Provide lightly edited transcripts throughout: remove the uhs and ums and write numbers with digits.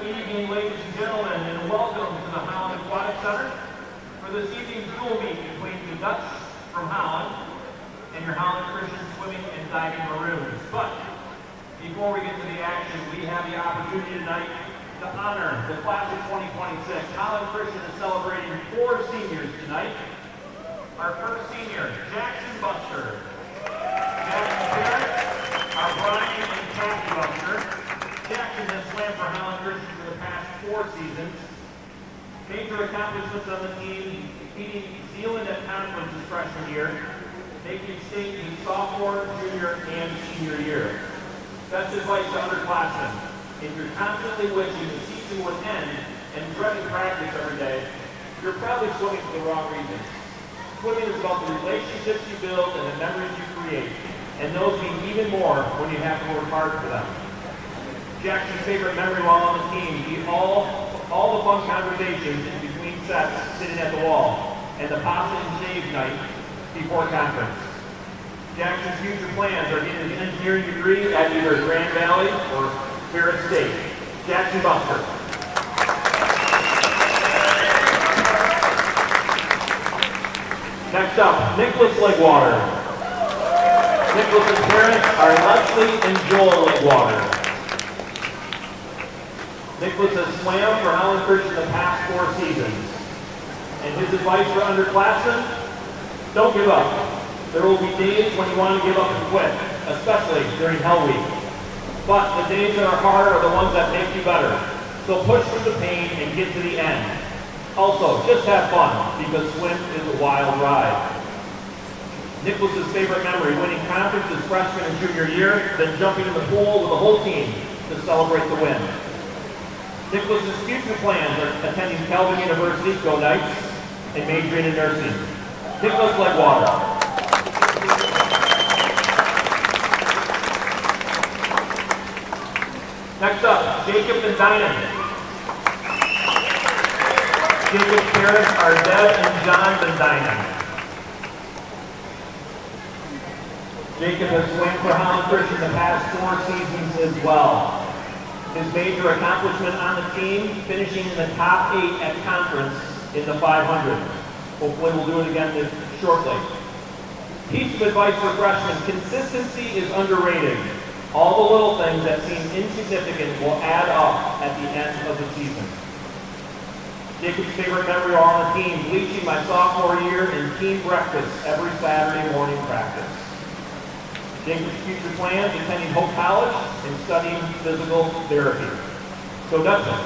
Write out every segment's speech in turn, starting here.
evening, ladies and gentlemen, and welcome to the Holland Aquatic Center for this evening's dual meet between the Dutch from Holland and your Holland Christian Swimming and Diving Maroons. But before we get to the action, we have the opportunity tonight to honor the class of 2026. Holland Christian is celebrating 4 seniors tonight. Our first senior, Jackson Buster. Jackson's parents are Brian and Kathy Buster. Jackson has swam for Holland Christian for the past 4 seasons. Major accomplishments on the team, beating New Zealand at conference his freshman year, making state his sophomore, junior, and senior year. Best advice to underclassmen: if you're constantly wishing the season would end and dreading practice every day, you're probably swimming for the wrong reasons. Swimming is about the relationships you build and the memories you create, and those mean even more when you have to work hard for them. Jackson's favorite memory while on the team be all the fun conversations in between sets sitting at the wall and the pasta and shave night before conference. Jackson's future plans are getting his engineering degree at either Grand Valley or Ferris State. Jackson Buster. Next up, Nicholas Legwater. Nicholas's parents are Leslie and Joel Legwater. Nicholas has swam for Holland Christian the past 4 seasons. And his advice for underclassmen: don't give up. There will be days when you want to give up and quit, especially during Hell Week. But the days that are hard are the ones that make you better. So push through the pain and get to the end. Also, just have fun, because swim is a wild ride. Nicholas's favorite memory: winning conference his freshman and junior year, then jumping in the pool with the whole team to celebrate the win. Nicholas's future plans are attending Calvin University Go Knights and majoring in nursing. Nicholas Legwater. Next up, Jacob and Dinah. Jacob's parents are Deb and John Van Dynen. Jacob has swam for Holland Christian the past 4 seasons as well. His major accomplishment on the team, finishing in the top 8 at conference in the 500. Hopefully we'll do it again shortly. Piece of advice for freshmen: consistency is underrated. All the little things that seem insignificant will add up at the end of the season. Jacob's favorite memory while on the team: bleaching my sophomore year in team breakfast every Saturday morning practice. Jacob's future plans: attending Hope College and studying physical therapy. So Dutchman.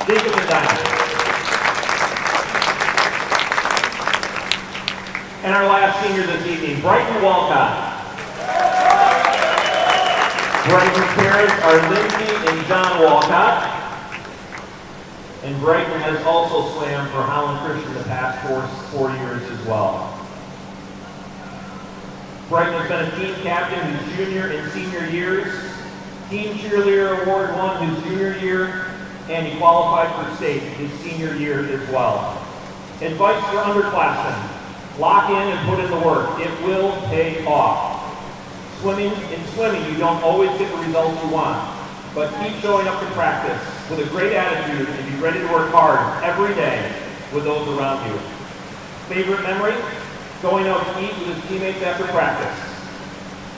Jacob and Dinah. And our last senior this evening, Brighton Walcott. Brighton's parents are Lindsay and John Walcott. And Brighton has also swam for Holland Christian the past 4 years as well. Brighton has been a team captain his junior and senior years, Team Cheerleader Award won his junior year, and he qualified for state his senior year as well. Advice for underclassmen: lock in and put in the work. It will pay off. In swimming, you don't always get the results you want, but keep showing up to practice with a great attitude and be ready to work hard every day with those around you. Favorite memory? Going out to eat with his teammates after practice.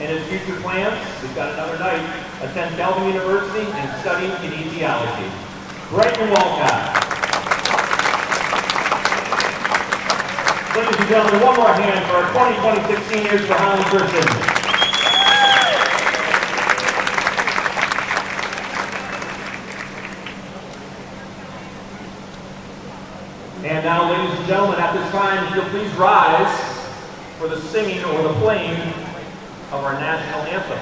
And his future plans? We've got another night: attend Calvin University and study kinesiology. Brighton Walcott. Ladies and gentlemen, one more hand for our 2026 seniors for Holland Christian. And now, ladies and gentlemen, at this time, if you'll please rise for the singing or the playing of our national anthem.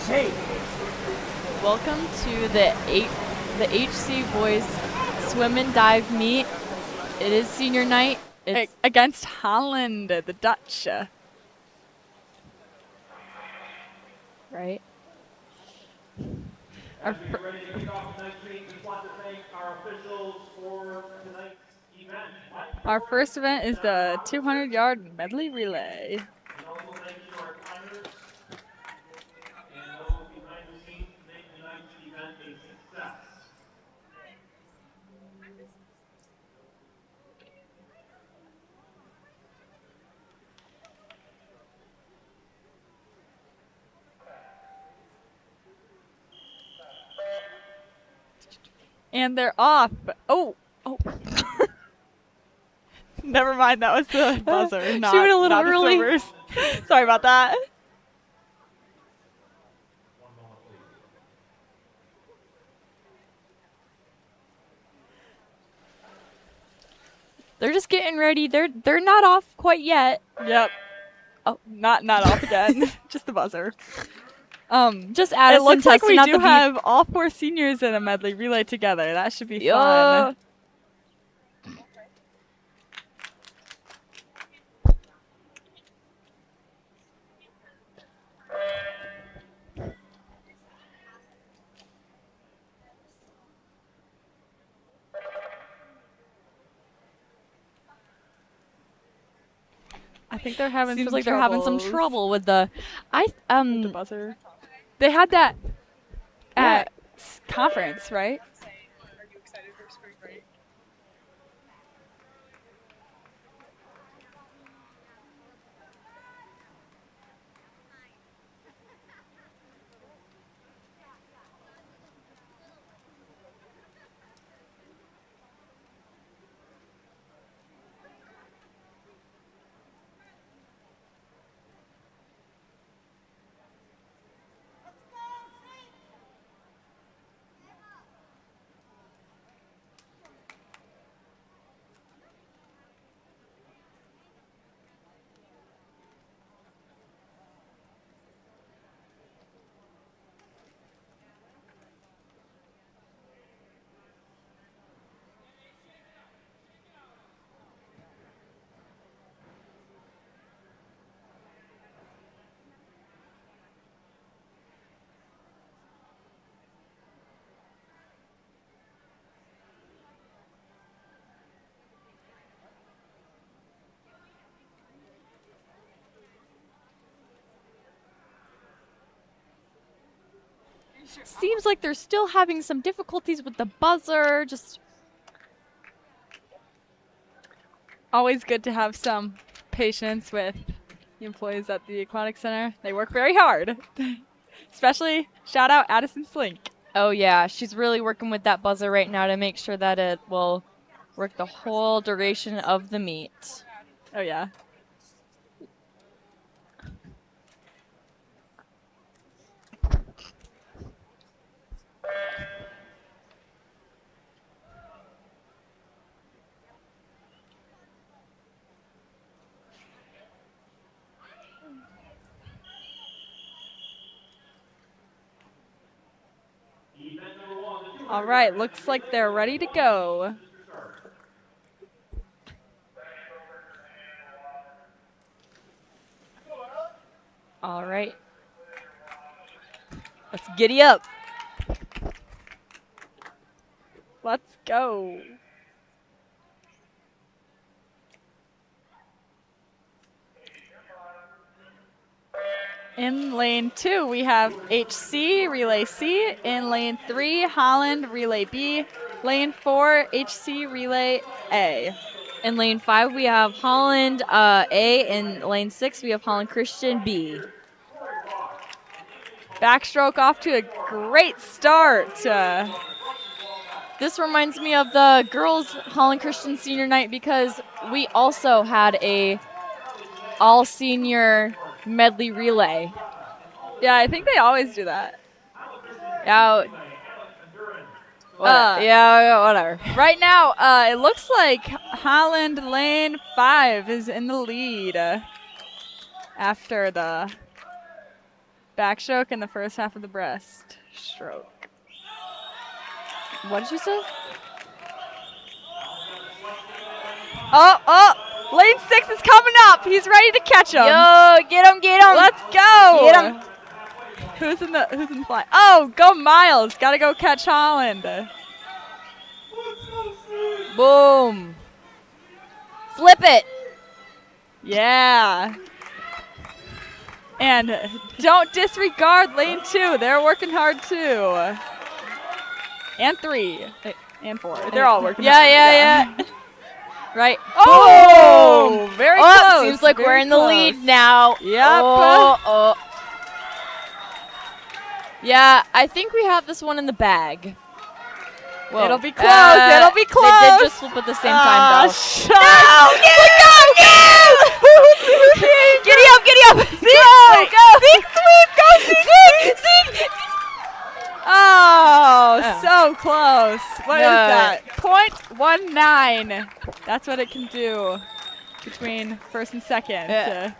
Hey. Welcome to the HC Boys Swim and Dive meet. It is senior night. It's against Holland, the Dutch. Right. As we get ready to kick off tonight's meet, we want to thank our officials for tonight's event. Our first event is the 200-yard medley relay. And also thank you to our climbers and those behind the scenes to make tonight's event a success. And they're off. Oh. Never mind, that was the buzzer. Not, she went a little not early. The swimmers. Sorry about that. They're just getting ready. They're not off quite yet. Yep. Oh, not off again. Just the buzzer. Just Addison it looks like we testing out do the have all 4 seniors in a medley relay together. That should be fun. I think they're having Seems some like they're having some trouble with the with the buzzer. They had that at conference, right? Are you excited for spring break? Seems like they're still having some difficulties with the buzzer. Just always good to have some patience with the employees at the Aquatic Center. They work very hard. Especially, shout out Addison Slink. oh yeah, she's really working with that buzzer right now to make sure that it will work the whole duration of the meet. Oh yeah. All right, looks like they're ready to go. All right. Let's giddy up. Let's go. In lane 2, we have HC, Relay C. In lane 3, Holland, Relay B. Lane 4, HC, Relay A. In lane 5, we have Holland A. In lane 6, we have Holland Christian B. Backstroke off to a great start. This reminds me of the girls' Holland Christian senior night because we also had a all-senior medley relay. Yeah, I think they always do that. Yeah, yeah, whatever. Right now, it looks like Holland lane 5 is in the lead after the Backstroke in the first half of the breaststroke. What did you say? Oh, lane 6 is coming up. He's ready to catch him. Yo, get him, get him. Let's go. Get him. Who's in the fly? Oh, go Miles. Gotta go catch Holland. Boom. Flip it. Yeah. And don't disregard lane 2. They're working hard too. And 3. And 4. They're all working hard. Yeah. Right. Oh, very close. Seems like very we're in the close. lead now. Yep. Oh. Yeah, I think we have this one in the bag. Whoa. It'll be close. It'll be close. They did just flip at the same time, though. No! Giddy up! Zeke, go! Zeke, sweep! Go, Zeke! Oh, so close. What is that? 0.19. That's what it can do between first and second. Yeah.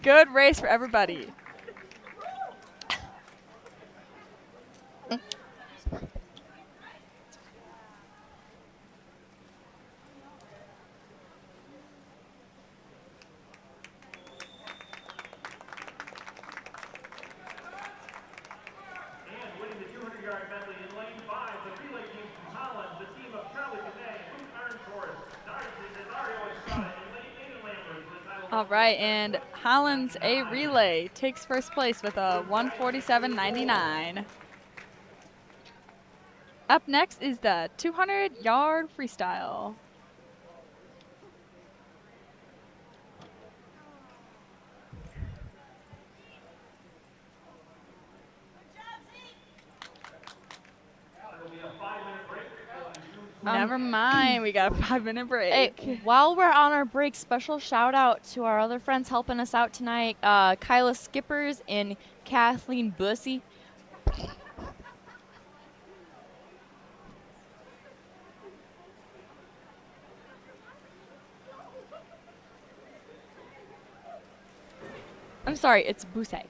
Good race for everybody. And winning the 200-yard medley in lane 5, the relay team from Holland, the team of Charlie Cadet, Luke Arnsworth, Dario Estrada, and Nathan Lambert. for the title. All right, and Holland's A relay takes first place with a 147.99. Up next is the 200-yard freestyle. It'll be a 5-minute break. Never mind, we got a 5-minute break. Hey, while we're on our break, special shout out to our other friends helping us out tonight, Kyla Skippers and Kathleen Bussey. I'm sorry, it's Busse.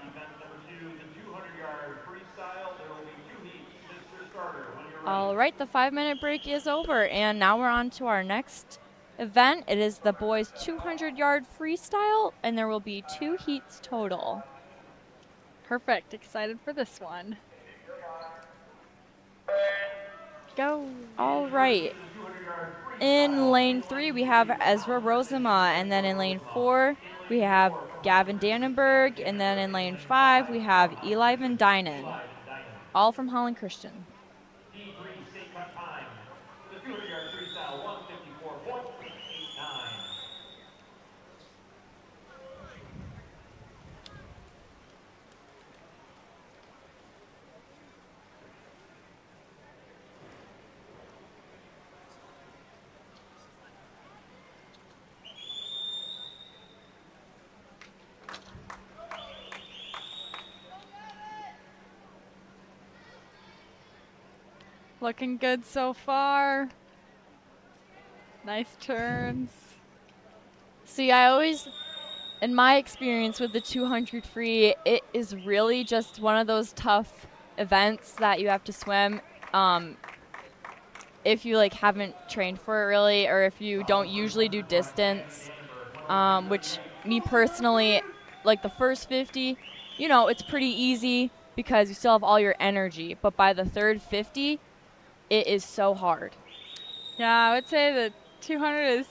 event number 2, the 200-yard freestyle. There will be 2 heats. Mr. Starter, when you're ready. All right, the 5-minute break is over, and now we're on to our next event. It is the boys 200-yard freestyle, and there will be 2 heats total. Perfect. Excited for this one. Go. All right. In lane 3, we have Ezra Rosema, and then in lane 4, we have Gavin Dannenberg, and then in lane 5, we have HCLive and Dynan, all from Holland Christian. D3 state cut time. The 200-yard freestyle, 154.89. Looking good so far. Nice turns. See, I always, in my experience with the 200 free, it is really just one of those tough events that you have to swim. If you like haven't trained for it really, or if you don't usually do distance, which me personally, like the first 50, you know, it's pretty easy because you still have all your energy. But by the third 50, it is so hard. Yeah, I would say the 200 is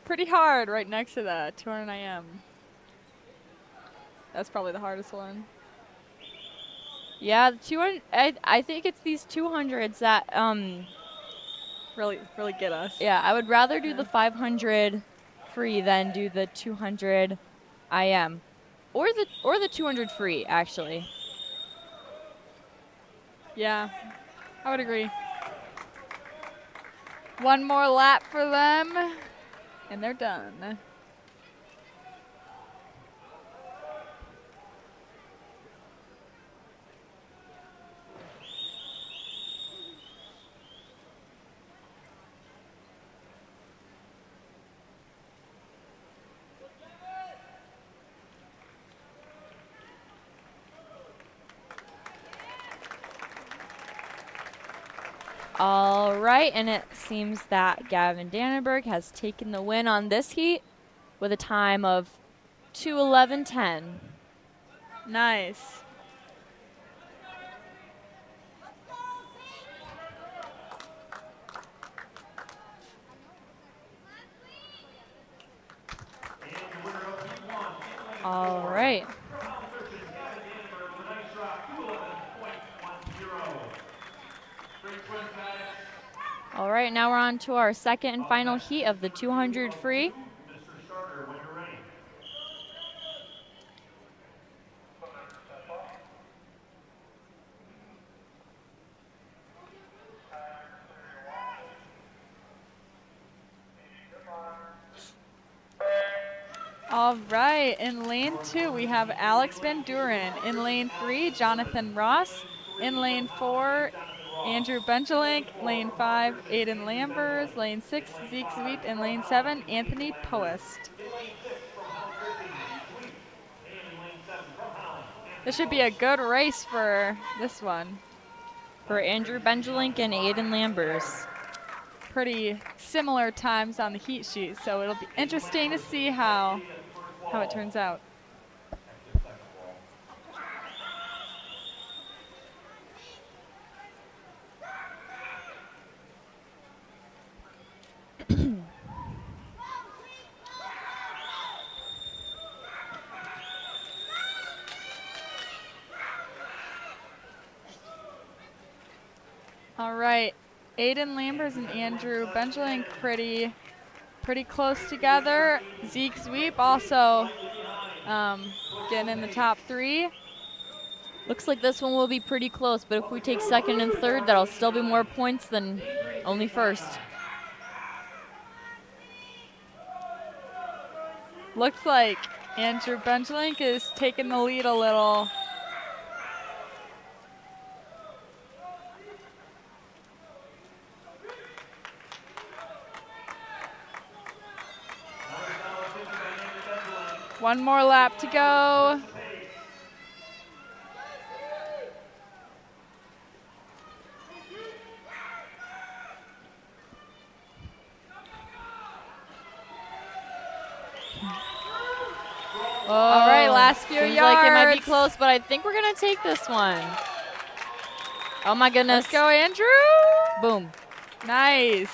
pretty hard right next to the 200 IM. That's probably the hardest one. Yeah, the 200. I think it's these 200s that Really get us. yeah, I would rather do the 500 free than do the 200 IM, or the 200 free actually. Yeah, I would agree. One more lap for them, and they're done. All right, and it seems that Gavin Dannenberg has taken the win on this heat with a time of 2:11:10. Nice. All right. All right, now we're on to our second and final heat of the 200 free. Mr. Starter, when you're ready. All right, in lane 2, we have Alex Van Duren. In lane 3, Jonathan Ross. In lane 4, Andrew Benjelink. Lane 5, Aiden Lambers. Lane 6, Zeke Sweep. And lane 7, Anthony Poist. This should be a good race for this one. For Andrew Benjelink and Aiden Lambers. Pretty similar times on the heat sheet, so it'll be interesting to see how it turns out. All right, Aiden Lambers and Andrew Benjelink pretty close together. Zeke Sweep also getting in the top 3. Looks like this one will be pretty close, but if we take second and third, that'll still be more points than only first. Looks like Andrew Benjelink is taking the lead a little. One more lap to go. All right, last few Seems yards. like it might be close, but I think we're going to take this one. Oh, my goodness. Let's go, Andrew. Boom. Nice.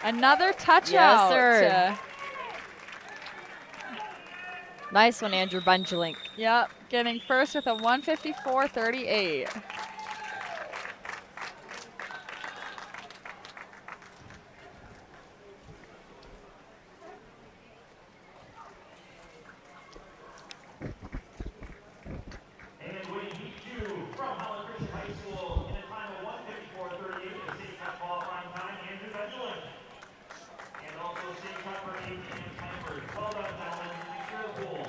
Another touch Yes, out. sir. Nice one, Andrew Bungelink. Yep, getting first with a 154.38. And winning heat 2 from Holland Christian High School in a time of 154.38, the state cup qualifying time, Andrew Benjamin. And also state cup for Aiden and Piper. Well done, gentlemen. Secure the pool.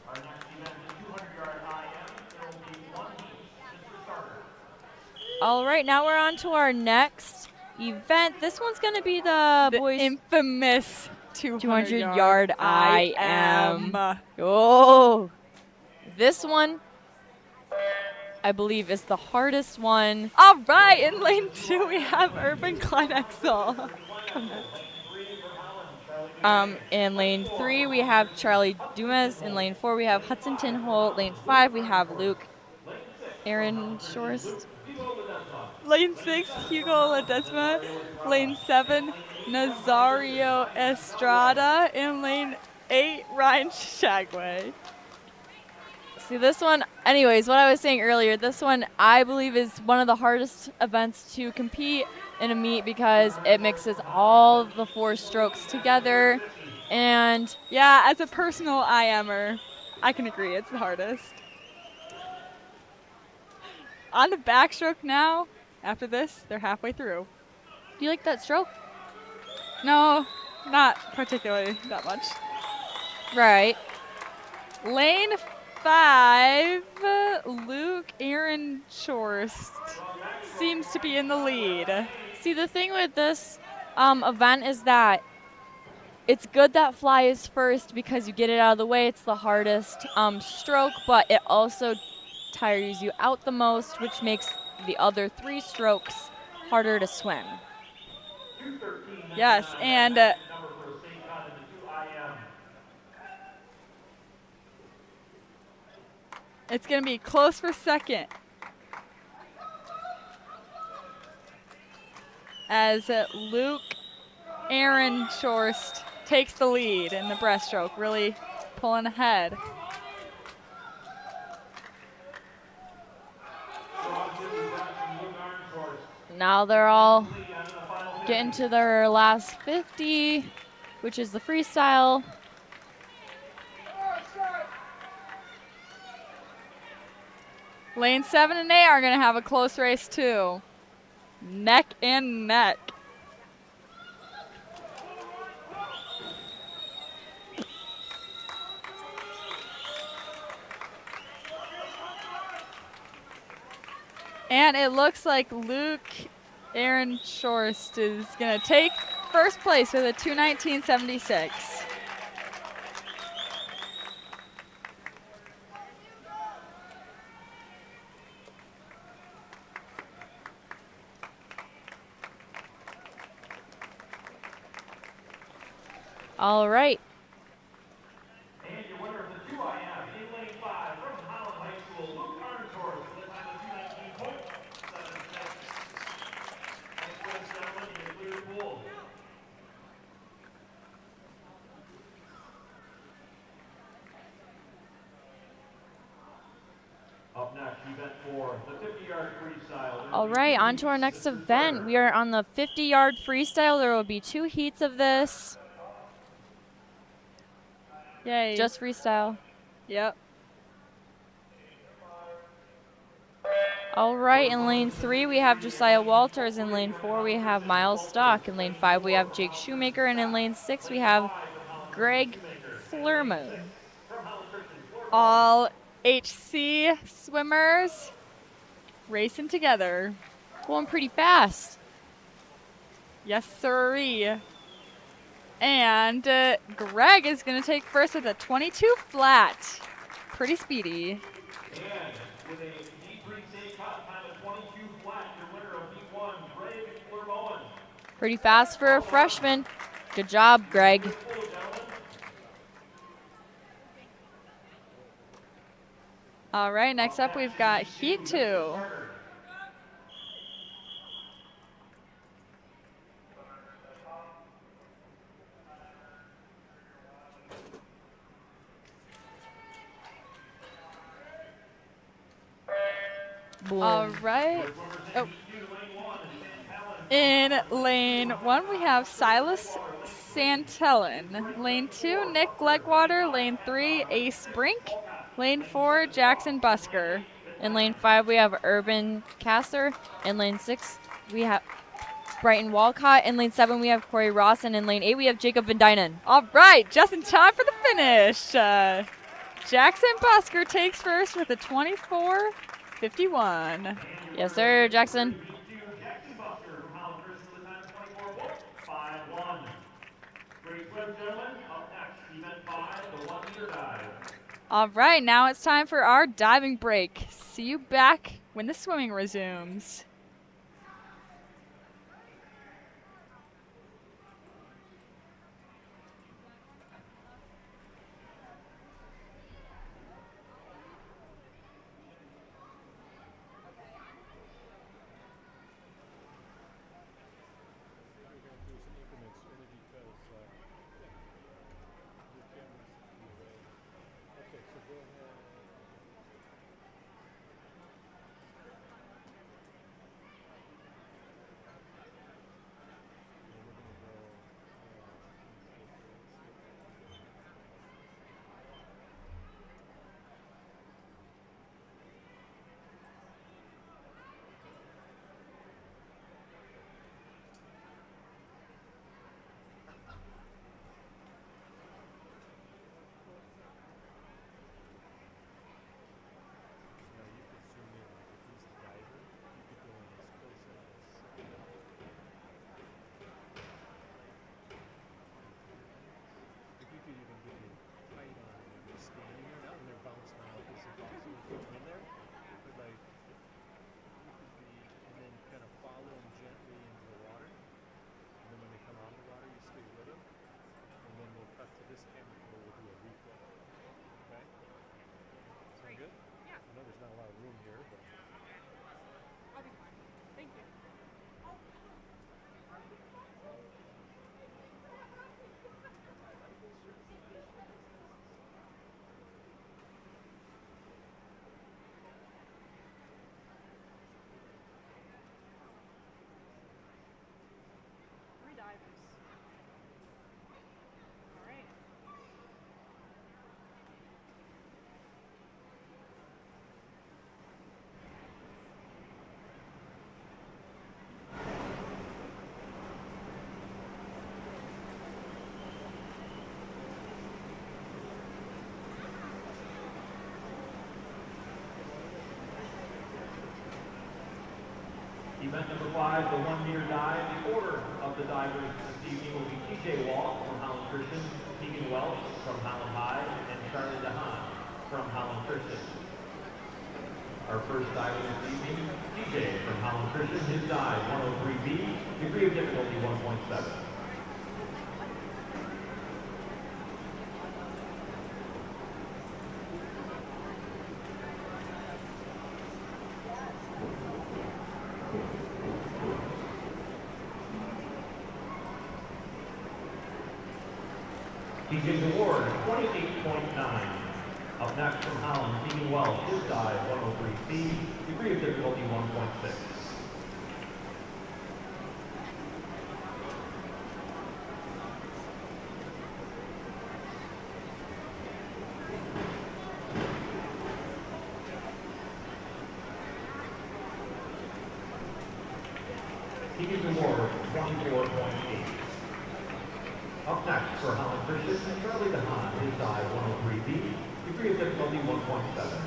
Our next event is 200-yard IM. There will be one heat. Mr. Starter. All right, now we're on to our next event. This one's going to be the boys' infamous 200-yard IM. IM. Oh, this one, I believe, is the hardest one. All right, in lane 2, we have Urban Kleinexel. In lane 3, we have Charlie Dumas. In lane 4, we have Hudson Tinholt. Lane 5, we have Luke Aaron Shorst. Lane 6, Hugo Ledesma. Lane 7, Nazario Estrada. In lane 8, Ryan Shagway. See, this one, anyways, what I was saying earlier, this one I believe is one of the hardest events to compete in a meet because it mixes all the 4 strokes together. And yeah, as a personal IMer, I can agree it's the hardest. On the backstroke now, after this, they're halfway through. do you like that stroke? No, not particularly that much. Right. Lane 5, Luke Aaron Shorst seems to be in the lead. See, the thing with this event is that it's good that fly is first because you get it out of the way. It's the hardest stroke, but it also tires you out the most, which makes the other 3 strokes harder to swim. Yes, and it's going to be close for second as Luke Aaron Shorst takes the lead in the breaststroke, really pulling ahead. Now they're all getting to their last 50, which is the freestyle. Lane 7 and 8 are going to have a close race too. Neck and neck. And it looks like Luke Aaron Shorst is going to take first place with a 2:19.76. All right. And your winner of the 2 IM in lane 5 from Holland High School, Luke Arnshorst, with a time of 2:19.76. Next, ladies and gentlemen, you clear the pool. Up next, event 4, the 50-yard freestyle. All right, on to our next event. We are on the 50-yard freestyle. There will be 2 heats of this. Yay. Just freestyle. Yep. All right, in lane 3, we have Josiah Walters. In lane 4, we have Miles Stock. In lane 5, we have Jake Shoemaker. And in lane 6, we have Greg Flermo. All HC swimmers racing together. Going pretty fast. Yes, sirree. And Greg is going to take first with a 22 flat. pretty speedy. And with a deep save cut, time of 22 flat, your winner of Heat 1, Greg Lermoen. Pretty fast for a freshman. Good job, Greg. All right, next up we've got Heat 2. Boom. All right. Oh. In lane 1, we have Silas Santellin. Lane 2, Nick Legwater. Lane 3, Ace Brink. Lane 4, Jackson Busker. In lane 5, we have Urban Castor. In lane 6, we have Brighton Walcott. In lane 7, we have Corey Ross. And in lane 8, we have Jacob Van Dynen. All right, just in time for the finish. Jackson Busker takes first with a 24:51. Yes, sir, Jackson. All right, now it's time for our diving break. See you back when the swimming resumes. Event number 5, the 1-meter dive. The order of the divers this evening will be TJ Wall from Holland Christian, Keegan Welch from Holland High, and Charlie DeHaan from Holland Christian. Our first diver this evening, TJ from Holland Christian, his dive 103B, degree of difficulty 1.7. TJ's award, 28.9. Up next from Holland, Keegan Welch, his dive, 103C, degree of difficulty 1.6. Keegan's award, 24.8. Up next for Holland Christian, Charlie DeHaan, his dive 103B, degree of difficulty 1.7.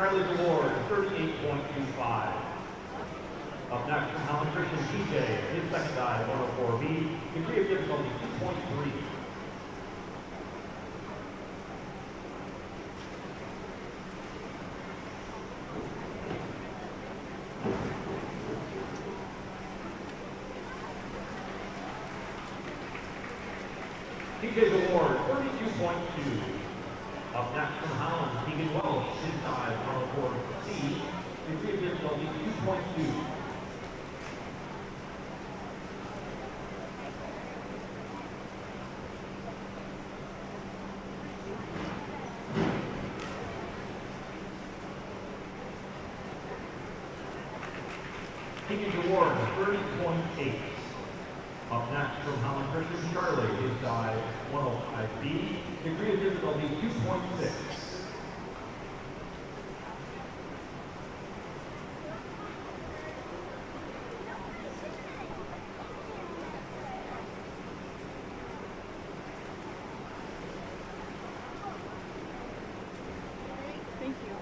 Charlie Delord, 38.25. Up next from Holland Christian, TJ, his second dive, 104B, degree of difficulty 2.3. TJ's award, 32.2. Up next from Holland, Keegan Welsh, his dive, 104C, degree of difficulty 2.2. Keegan's award, 30.8. Up next from Holland Christian, Charlie, his dive, 105B, degree of difficulty 2.6. Thank you.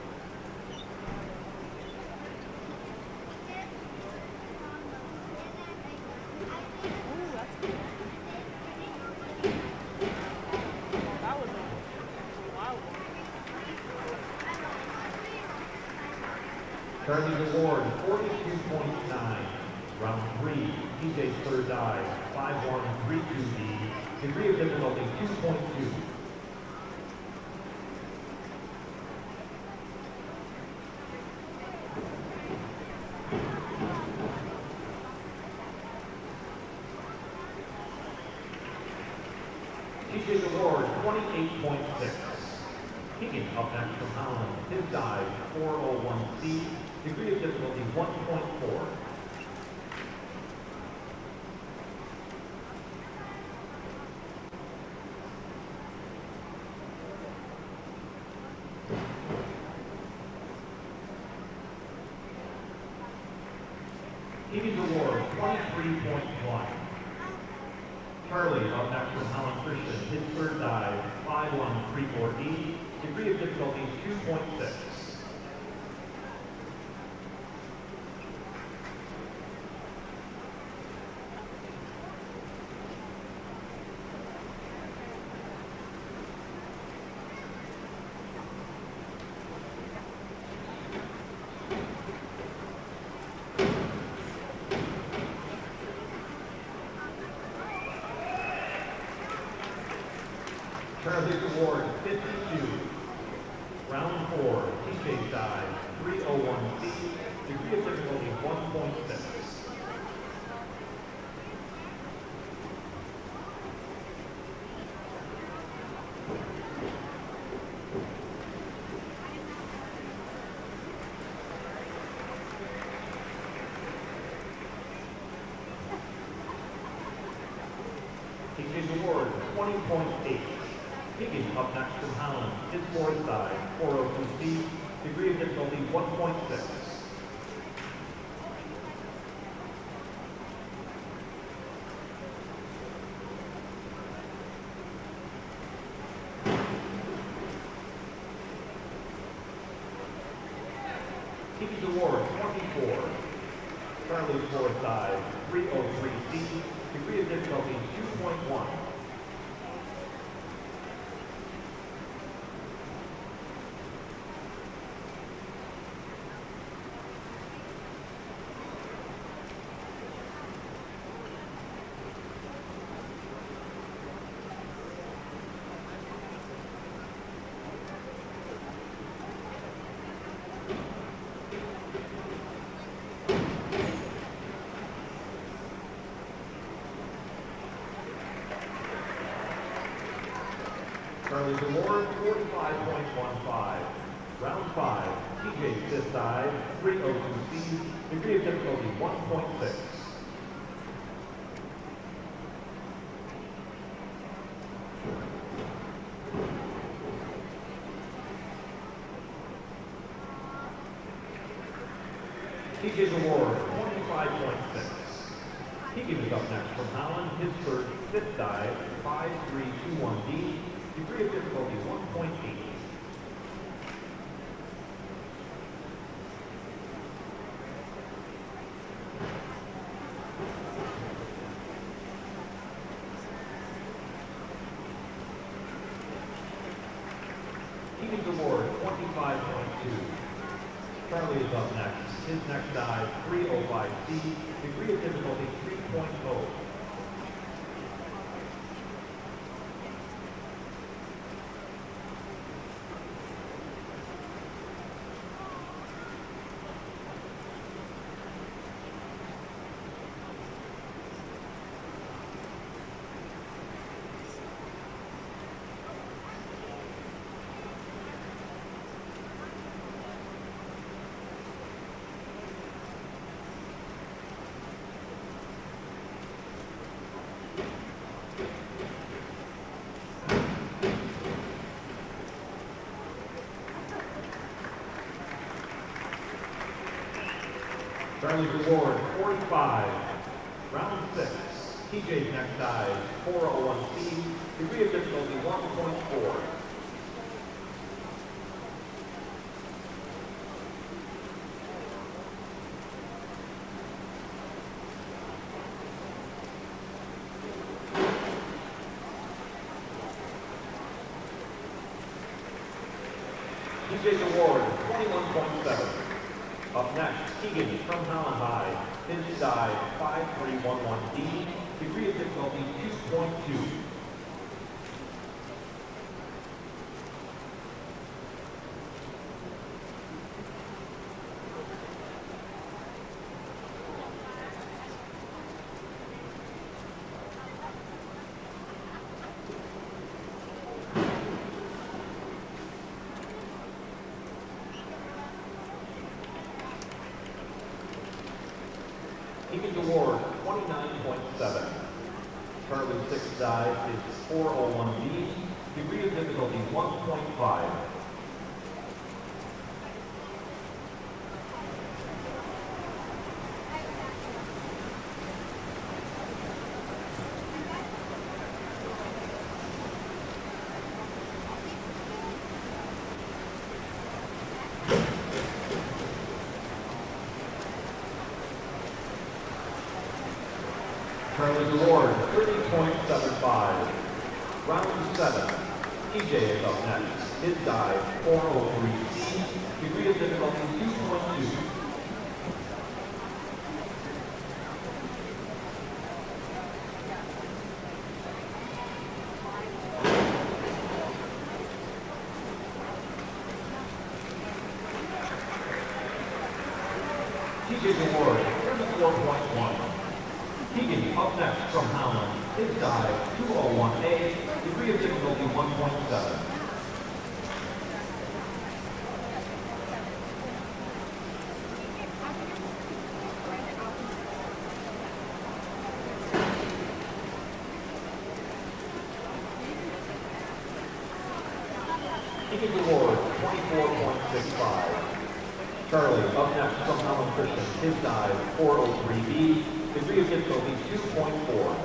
Charlie's award, 42.9. Round 3, TJ's third dive, 5132D, degree of difficulty 2.2. TJ's award, 28.6. Keegan up next from Holland, his dive, 401C, degree of difficulty 1.4. Keegan's award, 23.1. Charlie up next from Holland Christian, his third dive, 5134D, degree of difficulty 2.6. Charlie's award, 52. Round 4, TJ's dive, 301C, degree of difficulty 1.6. TJ's award, 20.8. Keegan up next from Holland, his fourth dive, 402C, degree of difficulty 1.6. Keegan's award, 24. Charlie's fourth dive, 303C, degree of difficulty 2.1. Charlie's award, 45.15. Round 5, TJ's fifth dive, 302C, degree of difficulty 1.6. TJ's award, 25.6. Keegan is up next from Holland, his first fifth dive, 5321D, degree of difficulty 1.8. Evening's award, 25.2. Charlie is up next. His next dive, 305C, degree of difficulty 3.0. Charlie's award, 45. Round 6. TJ's next dive, 401C, degree of difficulty 1.4. TJ's award, 21.7. Up next, Keegan from Holland High. His dive, 5311D, degree of difficulty 2.2. Keegan's award, 29.7. Charlie's sixth dive is 401B, degree of difficulty 1.5. Charlie's award, 30.75. Round 7. TJ is up next. His dive, 403C, degree of difficulty 2.2. TJ's award, 34.1. Keegan up next from Holland. His dive, 201A, degree of difficulty 1.7. Keegan's award, 24.65. Charlie up next from Holland Christian. His dive, 403B, degree of difficulty 2.4.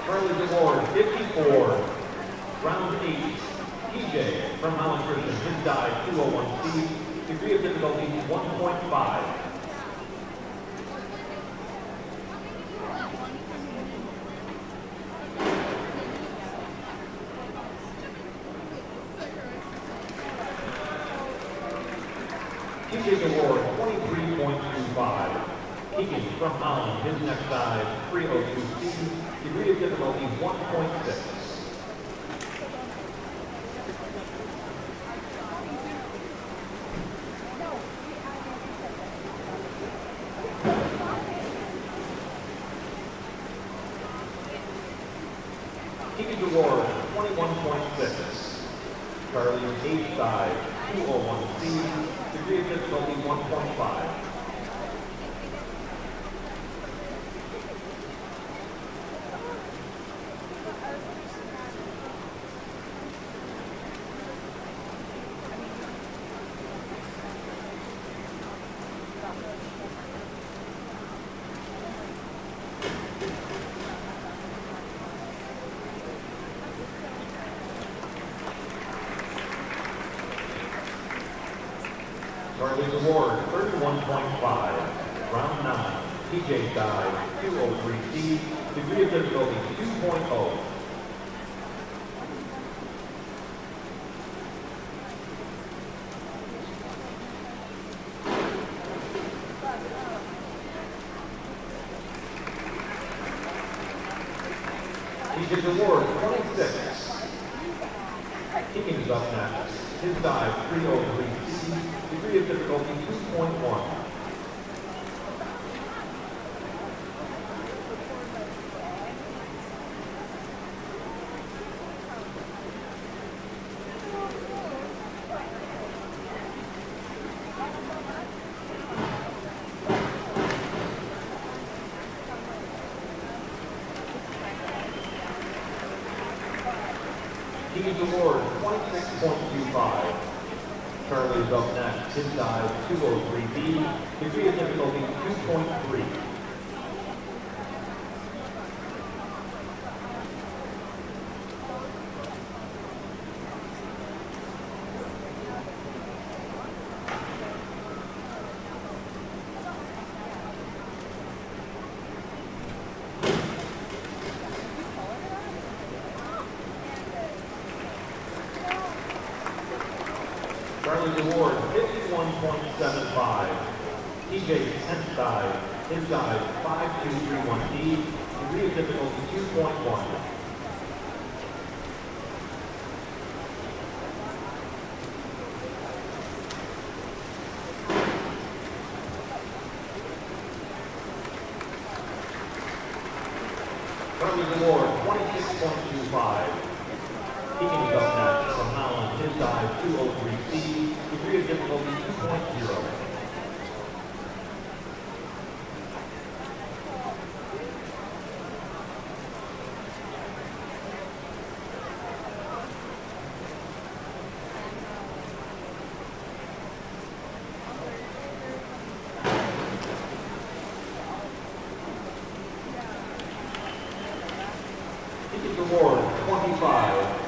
Charlie's award, 54. Round 8. TJ from Holland Christian. His dive, 201C. Degree of difficulty 1.5. TJ's award, 23.25. Keegan from Holland, his next dive, 302C, degree of difficulty 1.6. Keegan's award, 21.6. Charlie's eighth dive, 201C, degree of difficulty 1.5. Charlie's Award, 31.5. Round 9, TJ dive, 203C, degree of difficulty 2.0. TJ's Award, 26. Keegan's up next. His dive, 303C, degree of difficulty 2.1. Keegan's Award, 26.25. Charlie's up next. His dive, 203B, degree of difficulty 2.3. Charlie's Award, 51.75. TJ's 10th dive. His dive, 5231D, degree of difficulty 2.1. Charlie's Award, 26.25. Keegan is up next from Holland. His dive, 203C, degree of difficulty 2.0. Keegan's Award, 25.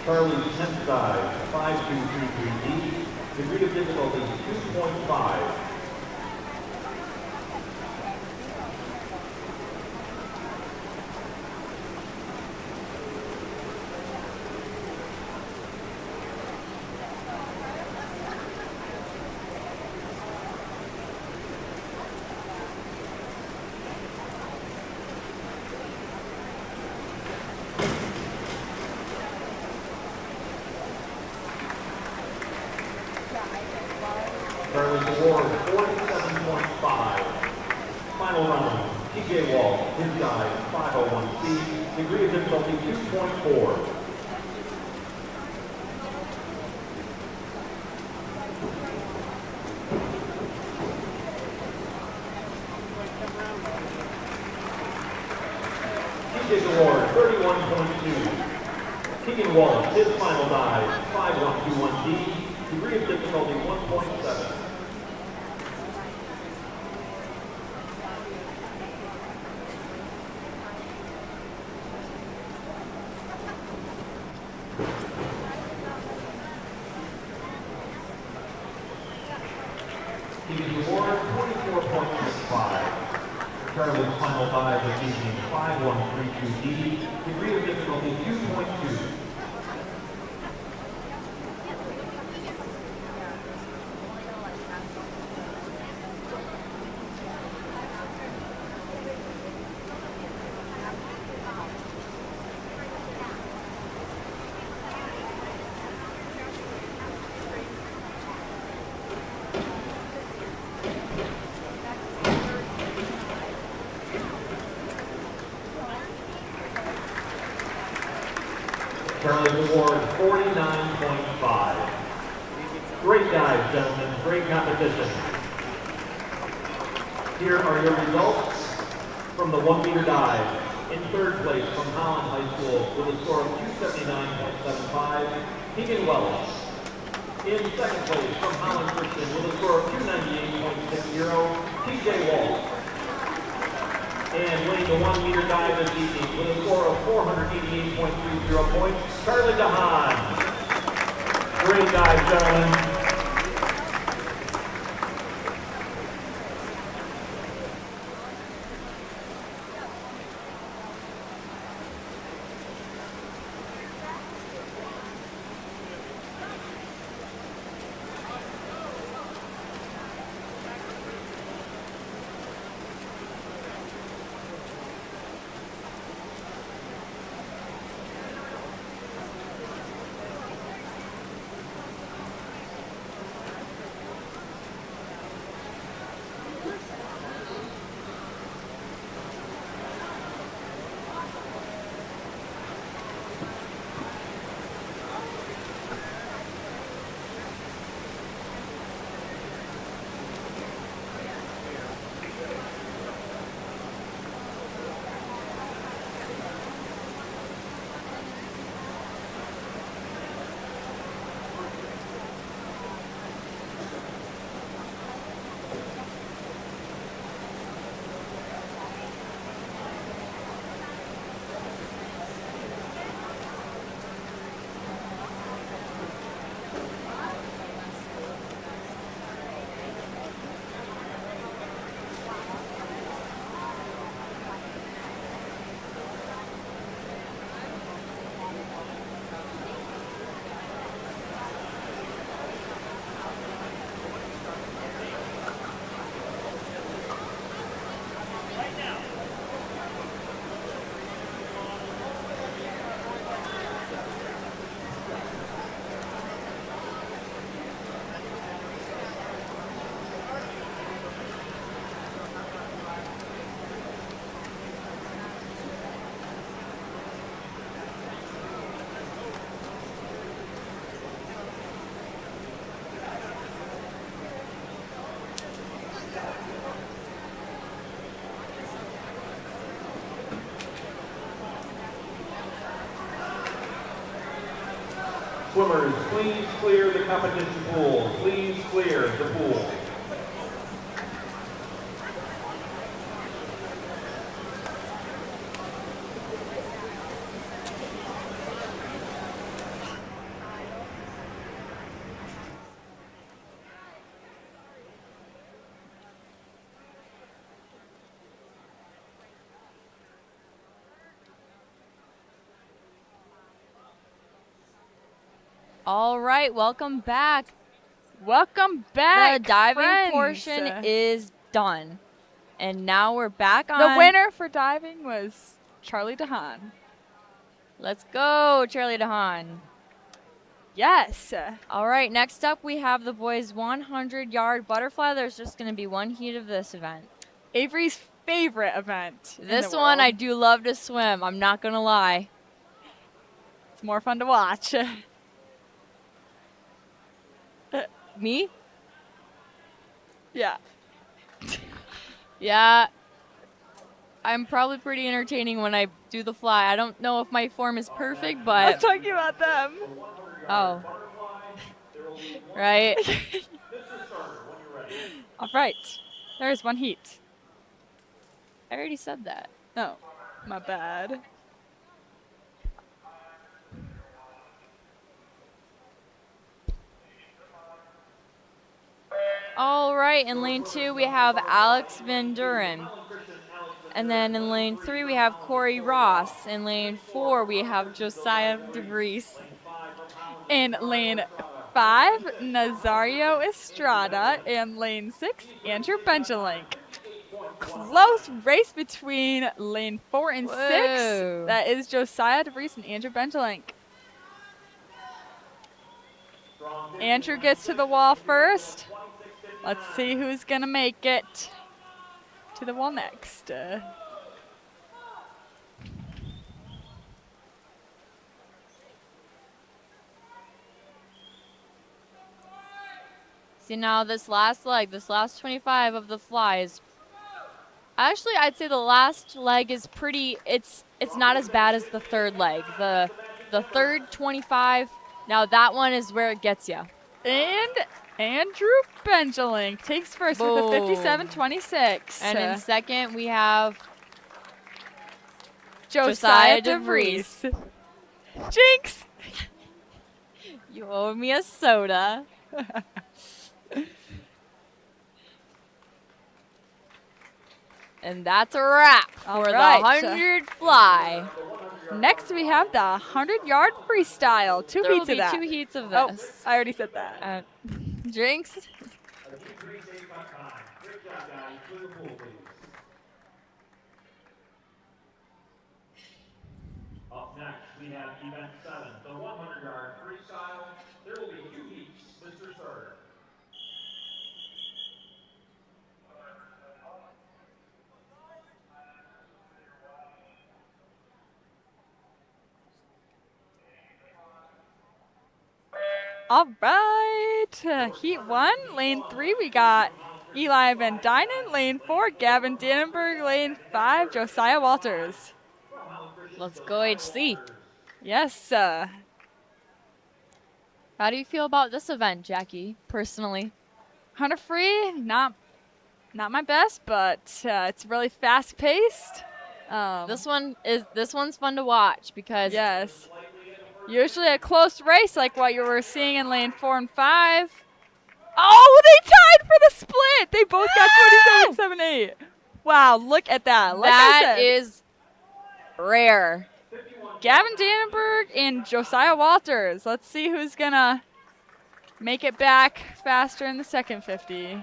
Charlie's 10th dive, 5233D, degree of difficulty 2.5. Charlie's Award, 47.5. Final round, TJ Wall, his dive, 501C, degree of difficulty 2.4. TJ's Award, 31.2. Keegan Wallace, his final dive, 5121D, degree of difficulty 1.7. Keegan's Award, 24.65. Charlie's final dive this evening, 5132D, degree of difficulty 2.2. Charlie's Award, 49.5. Great dive, gentlemen. Great competition. Here are your results from the 1-meter dive. In third place from Holland High School with a score of 279.75, Keegan Wells. In second place from Holland Christian with a score of 298.60, TJ Wall. And winning the 1-meter dive this evening with a score of 488.30 points, Charlie DeHaan. Great dive, gentlemen. Swimmers, please clear the competition pool. Please clear the pool. All right, welcome back. Welcome back, The diving friends. portion is done. And now we're back on. The winner for diving was Charlie DeHaan. Let's go, Charlie DeHaan. Yes. All right, next up we have the boys' 100-yard butterfly. There's just going to be one heat of this event. Avery's favorite event. This one I do love to swim. I'm not going to lie. It's more fun to watch. Me? Yeah. Yeah. I'm probably pretty entertaining when I do the fly. I don't know if my form is perfect, I but... was talking about them. Oh. Right. All right. There's one heat. I already said that. Oh, my bad. All right, in lane 2 we have Alex Van Duren. And then in lane 3 we have Corey Ross. In lane 4 we have Josiah DeVries. In lane 5, Nazario Estrada. And lane 6, Andrew Benjalink. Close race between lane 4 and 6. Whoa. That is Josiah DeVries and Andrew Benjalink. Andrew gets to the wall first. Let's see who's going to make it to the wall next. See now this last leg, this last 25 of the fly is... Actually, I'd say the last leg is pretty... It's not as bad as the third leg. The third 25, now that one is where it gets you. And Andrew Benjalink takes first with a 57.26. And in second, we have Josiah DeVries. Jinx! You owe me a soda. And that's a wrap for the 100 fly. Next, we have the 100-yard freestyle. Two There will heats be of that. 2 heats of Oh, this. I already said that. Drinks. Up next, we have event 7, the 100-yard freestyle. There will be 2 heats, Mr. Starter. All right. Heat 1, lane 3, we got Eli Van Dynen. Lane 4, Gavin Dannenberg. Lane 5, Josiah Walters. Let's go, HC. Yes. How do you feel about this event, Jackie, personally? 100 free, not my best, but it's really fast paced. This one's fun to watch because Yes. Usually a close race like what you were seeing in lane 4 and 5. Oh, they tied for the split. They both got 27.78. Wow, look at that. Like that is rare. Gavin Dannenberg and Josiah Walters. Let's see who's going to make it back faster in the second 50.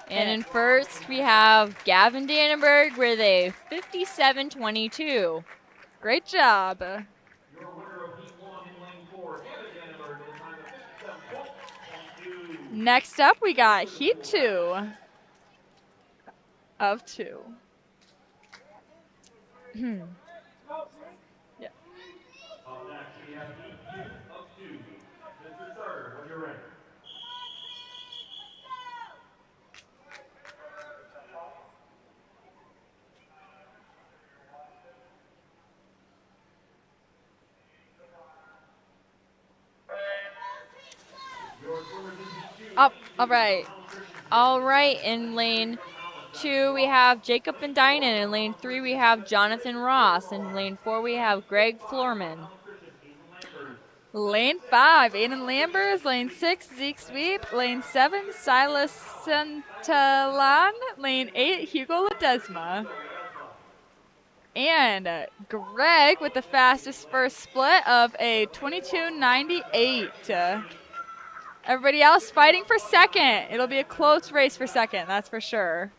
And in first, we have Gavin Dannenberg with a 57.22. Great job. Your winner of heat 1 in lane 4, Gavin Dannenberg, in time of 57.22. Next up, we got Heat 2 of 2. Up Yeah. next, we have heat 2 of 2. Mr. Starter, when you're ready. All right. All right, in lane 2, we have Jacob Van Dynen. In lane 3, we have Jonathan Ross. In lane 4, we have Greg Florman. Lane 5, Aiden Lambers. Lane 6, Zeke Sweep. Lane 7, Silas Santalan. Lane 8, Hugo Ledesma. And Greg with the fastest first split of a 22.98. Everybody else fighting for second. It'll be a close race for second, that's for sure.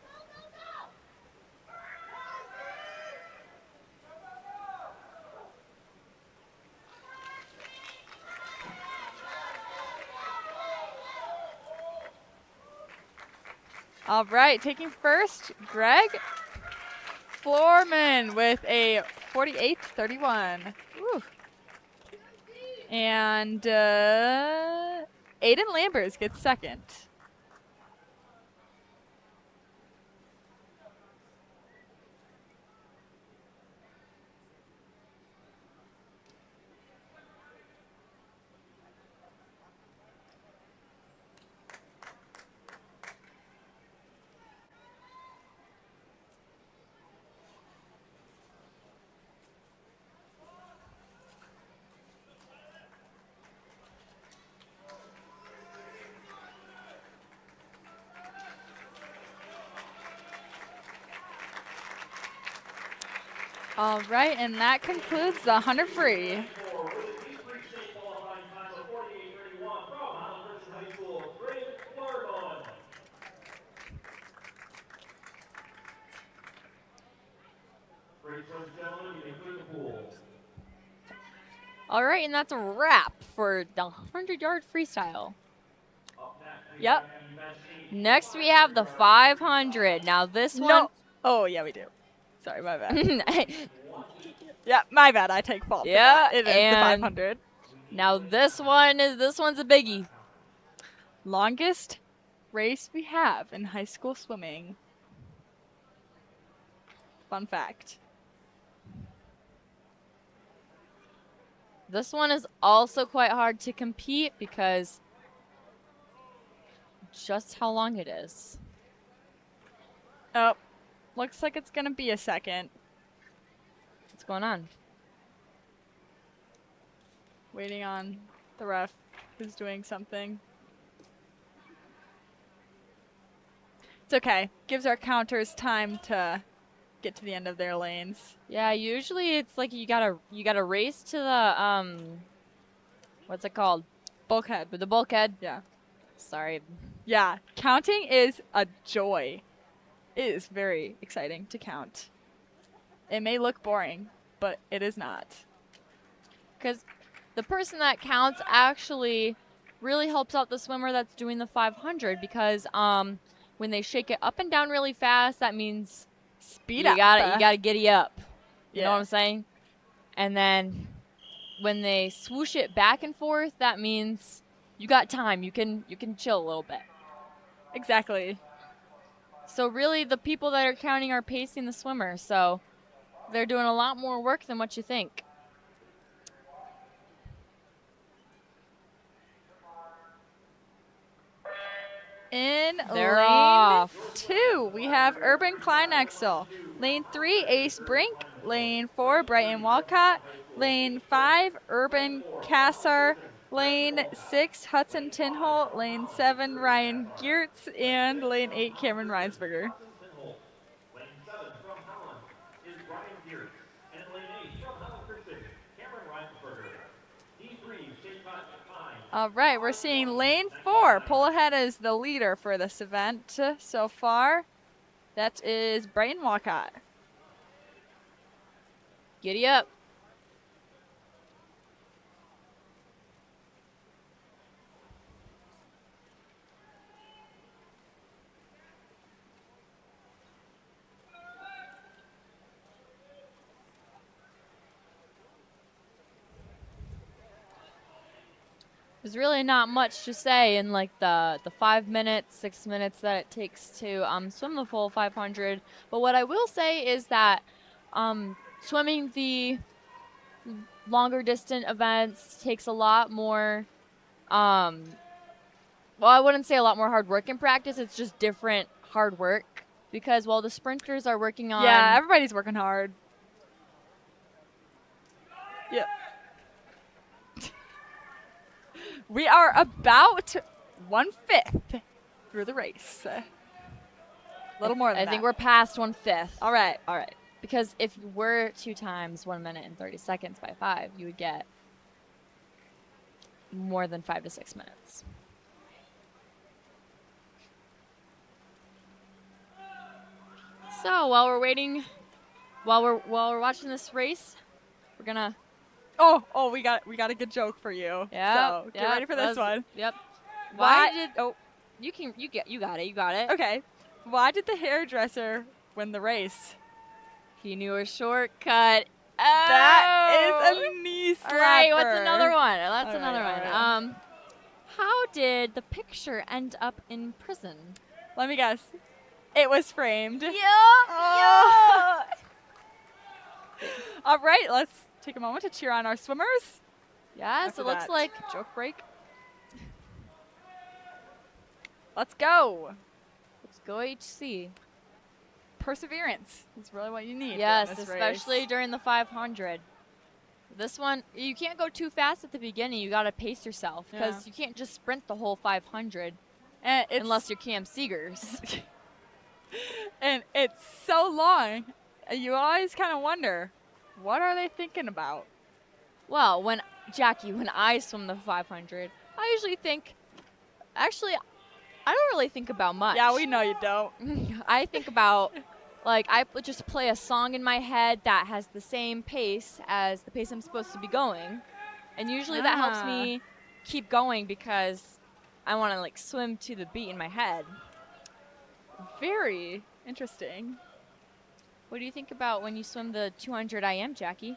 All right, taking first, Greg Florman with a 48.31. Woo. And Aiden Lambers gets second. All right, and that concludes the 100 free. All right, and that's a wrap for the 100-yard freestyle. Yep. Next, we have the 500. Now, this one... No. Oh, yeah, we do. Sorry, my bad. Yeah, my bad. I take fault. Yeah, it is the and 500. Now, this one's a biggie. Longest race we have in high school swimming. Fun fact. This one is also quite hard to compete because just how long it is. Oh, looks like it's going to be a second. What's going on? Waiting on the ref who's doing something. It's okay. Gives our counters time to get to the end of their lanes. Yeah, usually it's like you gotta race to the what's it called? Bulkhead. With the bulkhead. Yeah. Sorry. Yeah, counting is a joy. It is very exciting to count. It may look boring, but it is not. Because the person that counts actually really helps out the swimmer that's doing the 500 because when they shake it up and down really fast, that means Speed you up. gotta giddy up. You know Yeah. what I'm saying? And then when they swoosh it back and forth, that means you got time. You can chill a little bit. Exactly. So really, the people that are counting are pacing the swimmer. So they're doing a lot more work than what you think. In They're lane off. 2, we have Urban Kleinexel. Lane 3, Ace Brink. Lane 4, Brighton Walcott. Lane 5, Urban Cassar. Lane 6, Hudson Tinholt. Lane 7, Ryan Geertz. And lane 8, Cameron Reinsberger. Lane 7 from Holland is Brian Geertz. And lane 8 from Holland Christian, Cameron Reinsberger. D3, State Cotton 5. All right, we're seeing lane 4 pull ahead as the leader for this event so far. That is Brighton Walcott. Giddy up. There's really not much to say in like the 5 minutes, 6 minutes that it takes to swim the full 500. But what I will say is that swimming the longer distant events takes a lot more well, I wouldn't say a lot more hard work in practice. It's just different hard work because while the sprinters are working on Yeah, everybody's working hard. Yep. We are about 1/5 through the race. A little more than I that. think we're past 1/5. All right, all right. Because if you were 2 times 1 minute and 30 seconds by 5, you would get more than 5 to 6 minutes. So while we're waiting, while we're watching this race, we're gonna. Oh, we got a good joke for you. Yeah. So get ready for this one. Yep. Why Why did? Oh, you got it. Okay. Why did the hairdresser win the race? He knew a shortcut. That is a knee slapper. All right, what's another one? That's All another right, one. all right. How did the picture end up in prison? Let me guess. It was framed. Yeah. Oh. All right, let's take a moment to cheer on our swimmers. Yes, After it looks that like. joke break. Let's go. Let's go HC. Perseverance is really what you need. Yes, in this especially race. during the 500. This one, you can't go too fast at the beginning. You got to pace yourself because you can't just sprint the whole 500 And it's unless you're Cam Seegers. and it's so long. You always kind of wonder, what are they thinking about? Well, when I swim the 500, I usually think, actually, I don't really think about much. Yeah, we know you don't. I think about, like, I just play a song in my head that has the same pace as the pace I'm supposed to be going. And usually that helps me keep going because I want to, like, swim to the beat in my head. Very interesting. What do you think about when you swim the 200 IM, Jackie?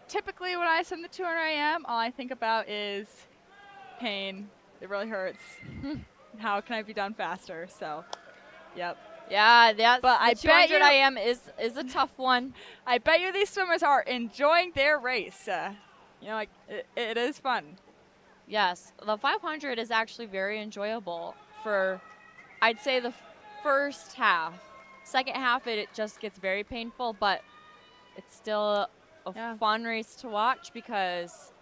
Typically when I swim the 200 IM, all I think about is pain. It really hurts. How can I be done faster? So, yep. Yeah, that's, But I the 200 bet you- IM is a tough one. I bet you these swimmers are enjoying their race. Like it is fun. Yes, the 500 is actually very enjoyable for, I'd say, the first half. Second half, it just gets very painful, but it's still a fun race to watch because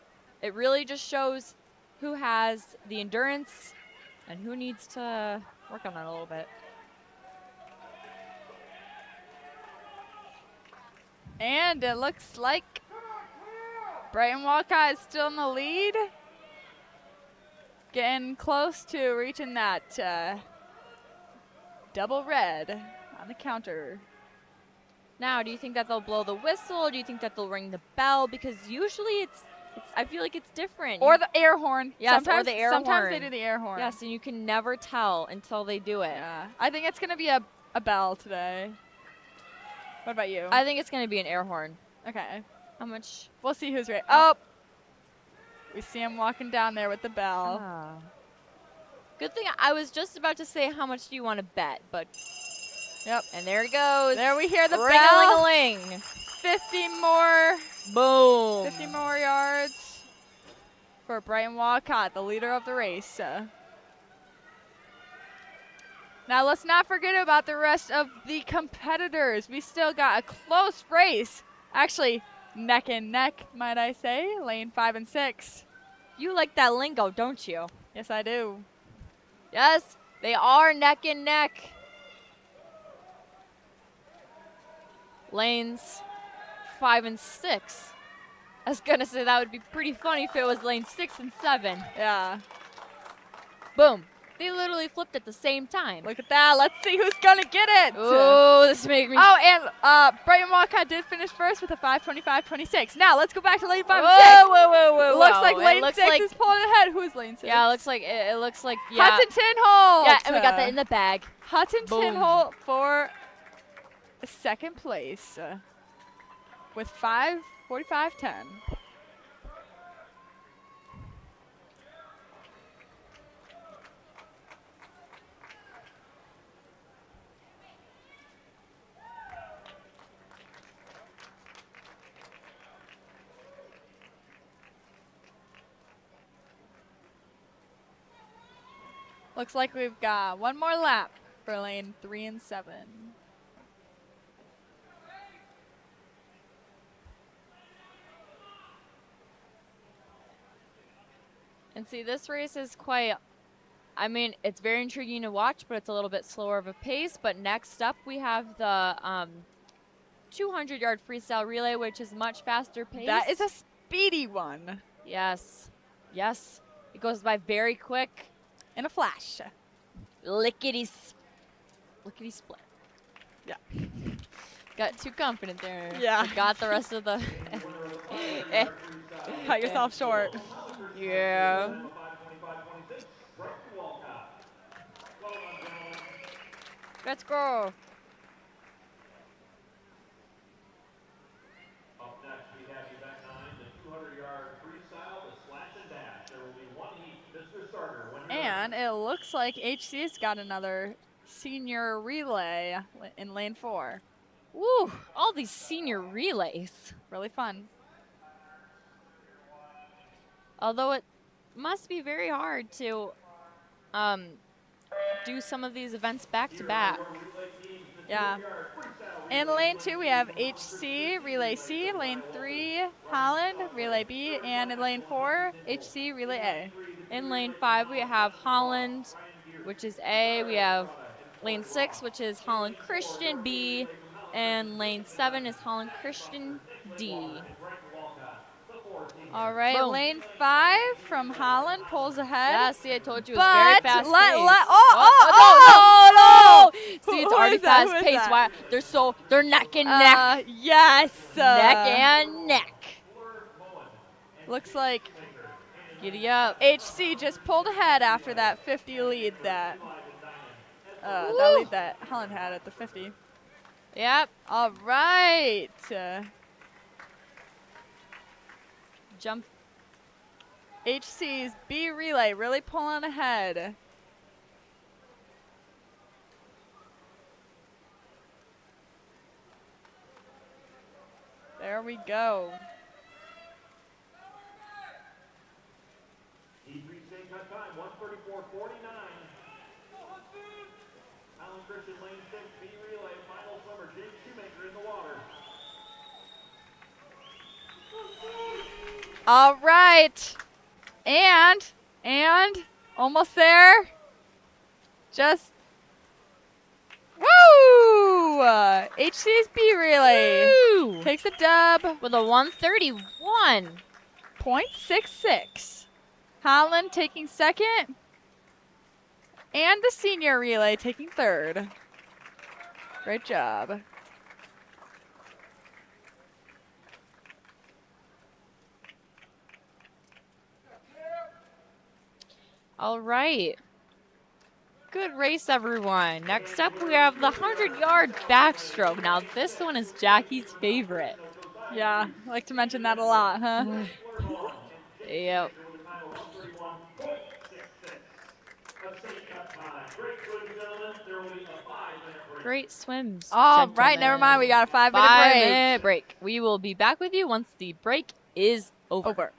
it really just shows who has the endurance and who needs to work on it a little bit. And it looks like Brighton Walcott is still in the lead. Getting close to reaching that double red on the counter. Now, do you think that they'll blow the whistle? Do you think that they'll ring the bell? Because usually it's I feel like it's different. Or the air horn. Yes, sometimes, or the air sometimes horn. they do the air horn. Yes, and you can never tell until they do it. Yeah. I think it's going to be a bell today. What about you? I think it's going to be an air horn. Okay. How much? We'll see who's right. Oh! We see him walking down there with the bell. Ah. Good thing I was just about to say how much do you want to bet, but Yep. and there it goes. There we hear the bell. Ring-a-ling-a-ling. 50 more. Boom. 50 more yards for Brighton Walcott, the leader of the race. Now let's not forget about the rest of the competitors. We still got a close race. Actually, neck and neck, might I say. Lane 5 and 6. You like that lingo, don't you? Yes, I do. Yes, they are neck and neck. Lanes 5 and 6. I was gonna say that would be pretty funny if it was lane 6 and 7. Yeah. Boom. They literally flipped at the same time. Look at that. Let's see who's going to get it. Oh, this makes me. Oh, and Brighton Walcott did finish first with a 5:25.26. Now let's go back to lane 5 and 6. Whoa. Looks like It lane looks 6 like- is pulling ahead. Who is lane 6? Yeah, it looks like yeah. Hudson Tinholt. Yeah, and we got that in the bag. Hudson Boom. Tinholt for second place with 5:45.10. Looks like we've got one more lap for lane 3 and 7. And see, this race is quite, I mean, it's very intriguing to watch, but it's a little bit slower of a pace. But next up, we have the 200-yard freestyle relay, which is much faster pace. That is a speedy one. Yes. Yes. It goes by very quick. In a flash. Lickety split. Yeah. Got too confident there. Yeah. Forgot the rest of the. Cut yourself short. Yeah. Let's go. Up next, we have event 9, the 200-yard freestyle, the slash and dash. There will be one heat. Mr. Starter, when you're And it looks like HC's got another senior relay in lane 4. Woo! All these senior relays. Really fun. Although it must be very hard to do some of these events back to back. Yeah. In lane 2, we have HC, Relay C, lane 3, Holland, Relay B, and in lane 4, HC, Relay A. In lane 5, we have Holland, which is A. We have lane 6, which is Holland Christian B. And lane 7 is Holland Christian D. All right, Boom. lane 5 from Holland pulls ahead. Yeah, see, I told you it was very But fast oh, paced. no! See, it's Who already is that? fast Who is paced. that? Why? They're neck and neck. Yes. Neck and neck. Looks like Giddy up. HC just pulled ahead after that 50 lead that Holland had at the 50. Yep. All right. Jump. HC's B relay really pulling ahead. There we go. E3 state cut time, 1:34.49. Holland Christian lane 6, B relay, final swimmer, James Shoemaker in the water. All right. And almost there. Just woo! HC's B relay Woo! takes a dub. With a 131. 0.66. Holland taking second. And the senior relay taking third. Great job. All right. Good race, everyone. Next up, we have the 100-yard backstroke. Now, this one is Jackie's favorite. Yeah, I like to mention that a lot, huh? Yep. Great swims. All right, never mind. We got a 5-minute break. 5-minute break. We will be back with you once the break is over.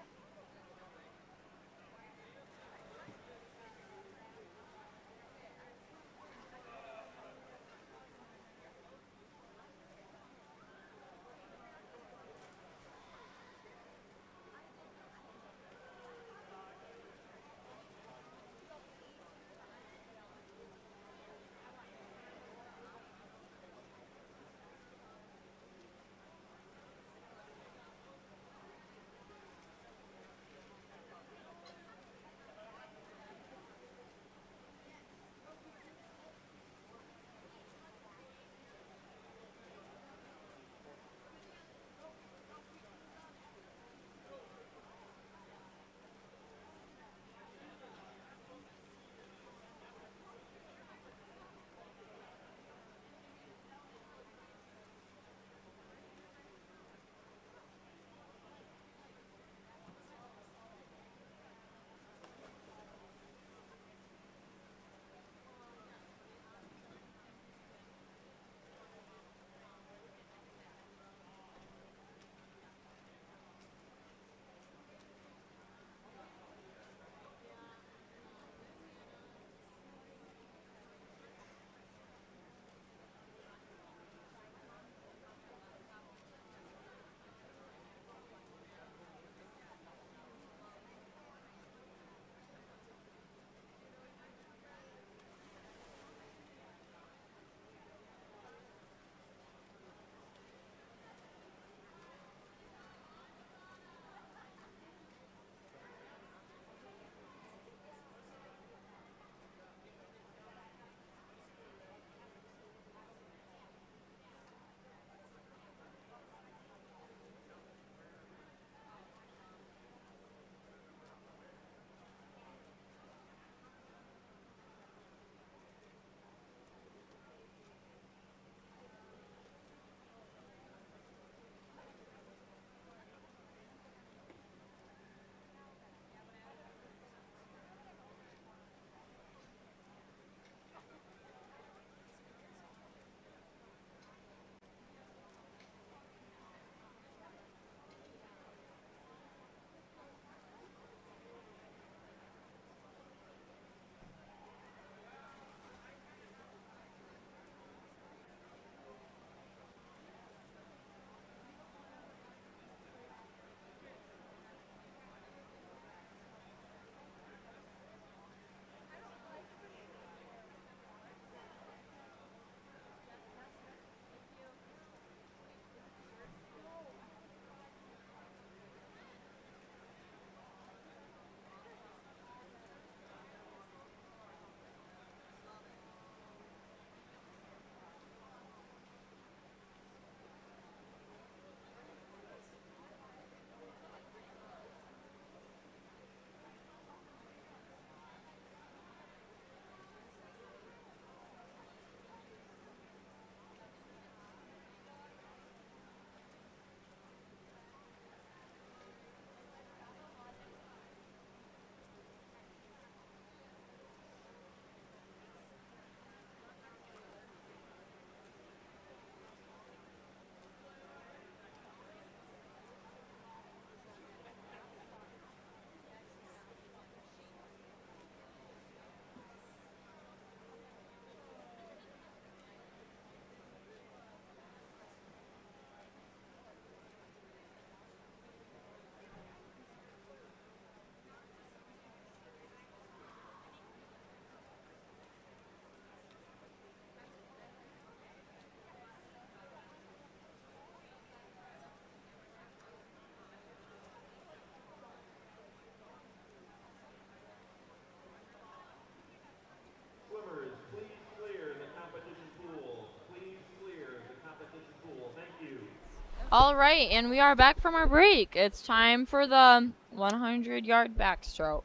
All right, and we are back from our break. It's time for the 100-yard backstroke.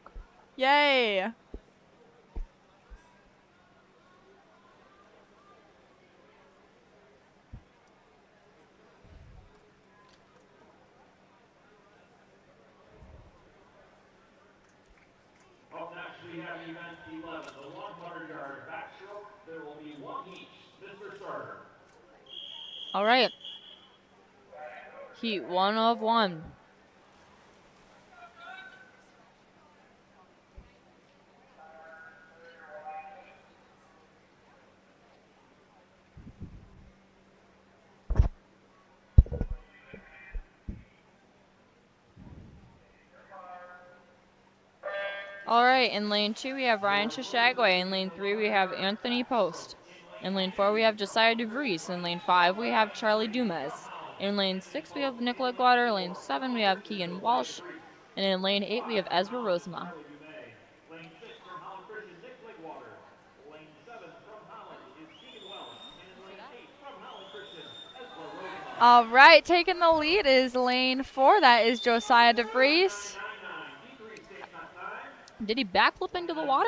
Yay! Up next, we have event 11, the 100-yard backstroke. There will be one each. Mr. Starter. All right. Heat 1 of 1. All right, in lane 2 we have Ryan Shashagway. In lane 3 we have Anthony Post. In lane 4 we have Josiah DeVries. In lane 5 we have Charlie Dumas. In lane 6 we have Nicola Gwater. Lane 7 we have Keegan Walsh. And in lane 8 we have Ezra Rosema. Lane 6 from Holland Christian, Nick Ligwater. Lane 7 from Holland is Keegan Welsh. And in lane 8 from Holland Christian, Ezra Rosema. All right, taking the lead is lane 4. That is Josiah DeVries. Did he backflip into the water?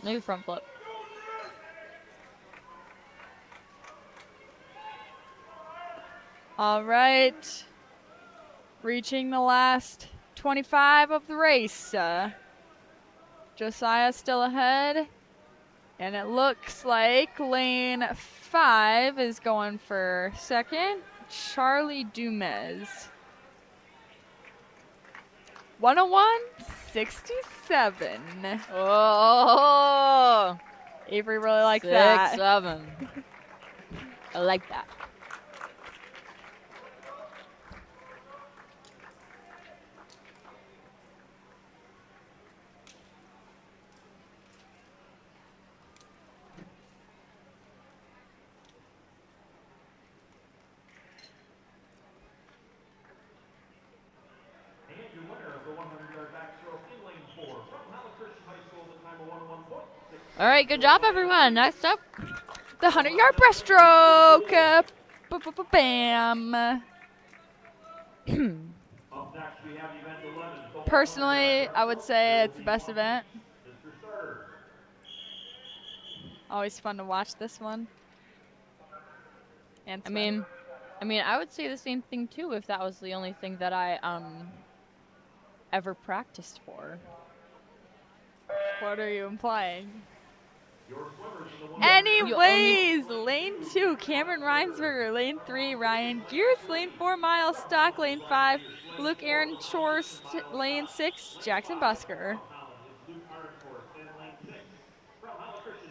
Maybe front flip. All right, reaching the last 25 of the race. Josiah still ahead, and it looks like lane 5 is going for second. Charlie Dumas. 101.67. Oh, Avery really likes that. 6-7. I like that. All right, good job, everyone. Next up, The 100-yard breaststroke. Bam. Up next, we have event 11. Personally, I would say it's the best event. Mr. Starter. Always fun to watch this one. And I mean, I would say the same thing too if that was the only thing that I ever practiced for. what are you implying? Your swimmers in the one. Anyways, lane 2, Cameron Reinsberger. Lane 3, Ryan Gears. Lane 4, Miles Stock. Lane 5, Luke Aaron Chorst. Lane 6, Jackson Busker.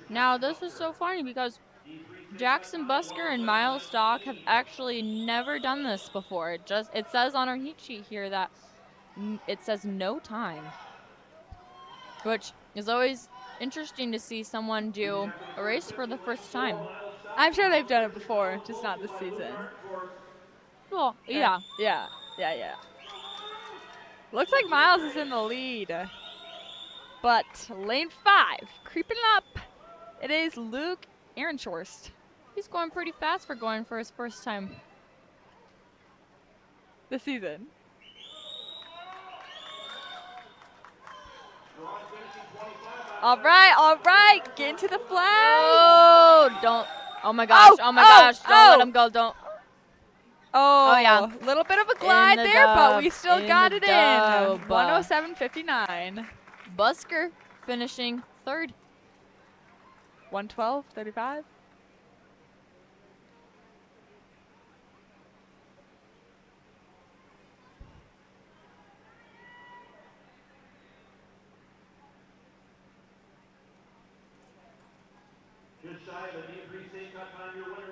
Now, this is so funny because Jackson Busker and Miles Stock have actually never done this before. It says on our heat sheet here that it says no time, which is always interesting to see someone do a race for the first time. I'm sure they've done it before, just not this season. Well, yeah. Yeah. Looks like Miles is in the lead. But lane 5, creeping up, it is Luke Ehrenshorst. He's going pretty fast for going for his first time. This season. All right, get into the flag. Oh, don't. Oh my gosh. Oh my gosh. Don't let him go. Don't. Oh yeah. Little bit of a glide In the there, but we dub, still in got the it in. dub. 107.59. Busker finishing third. 112.35.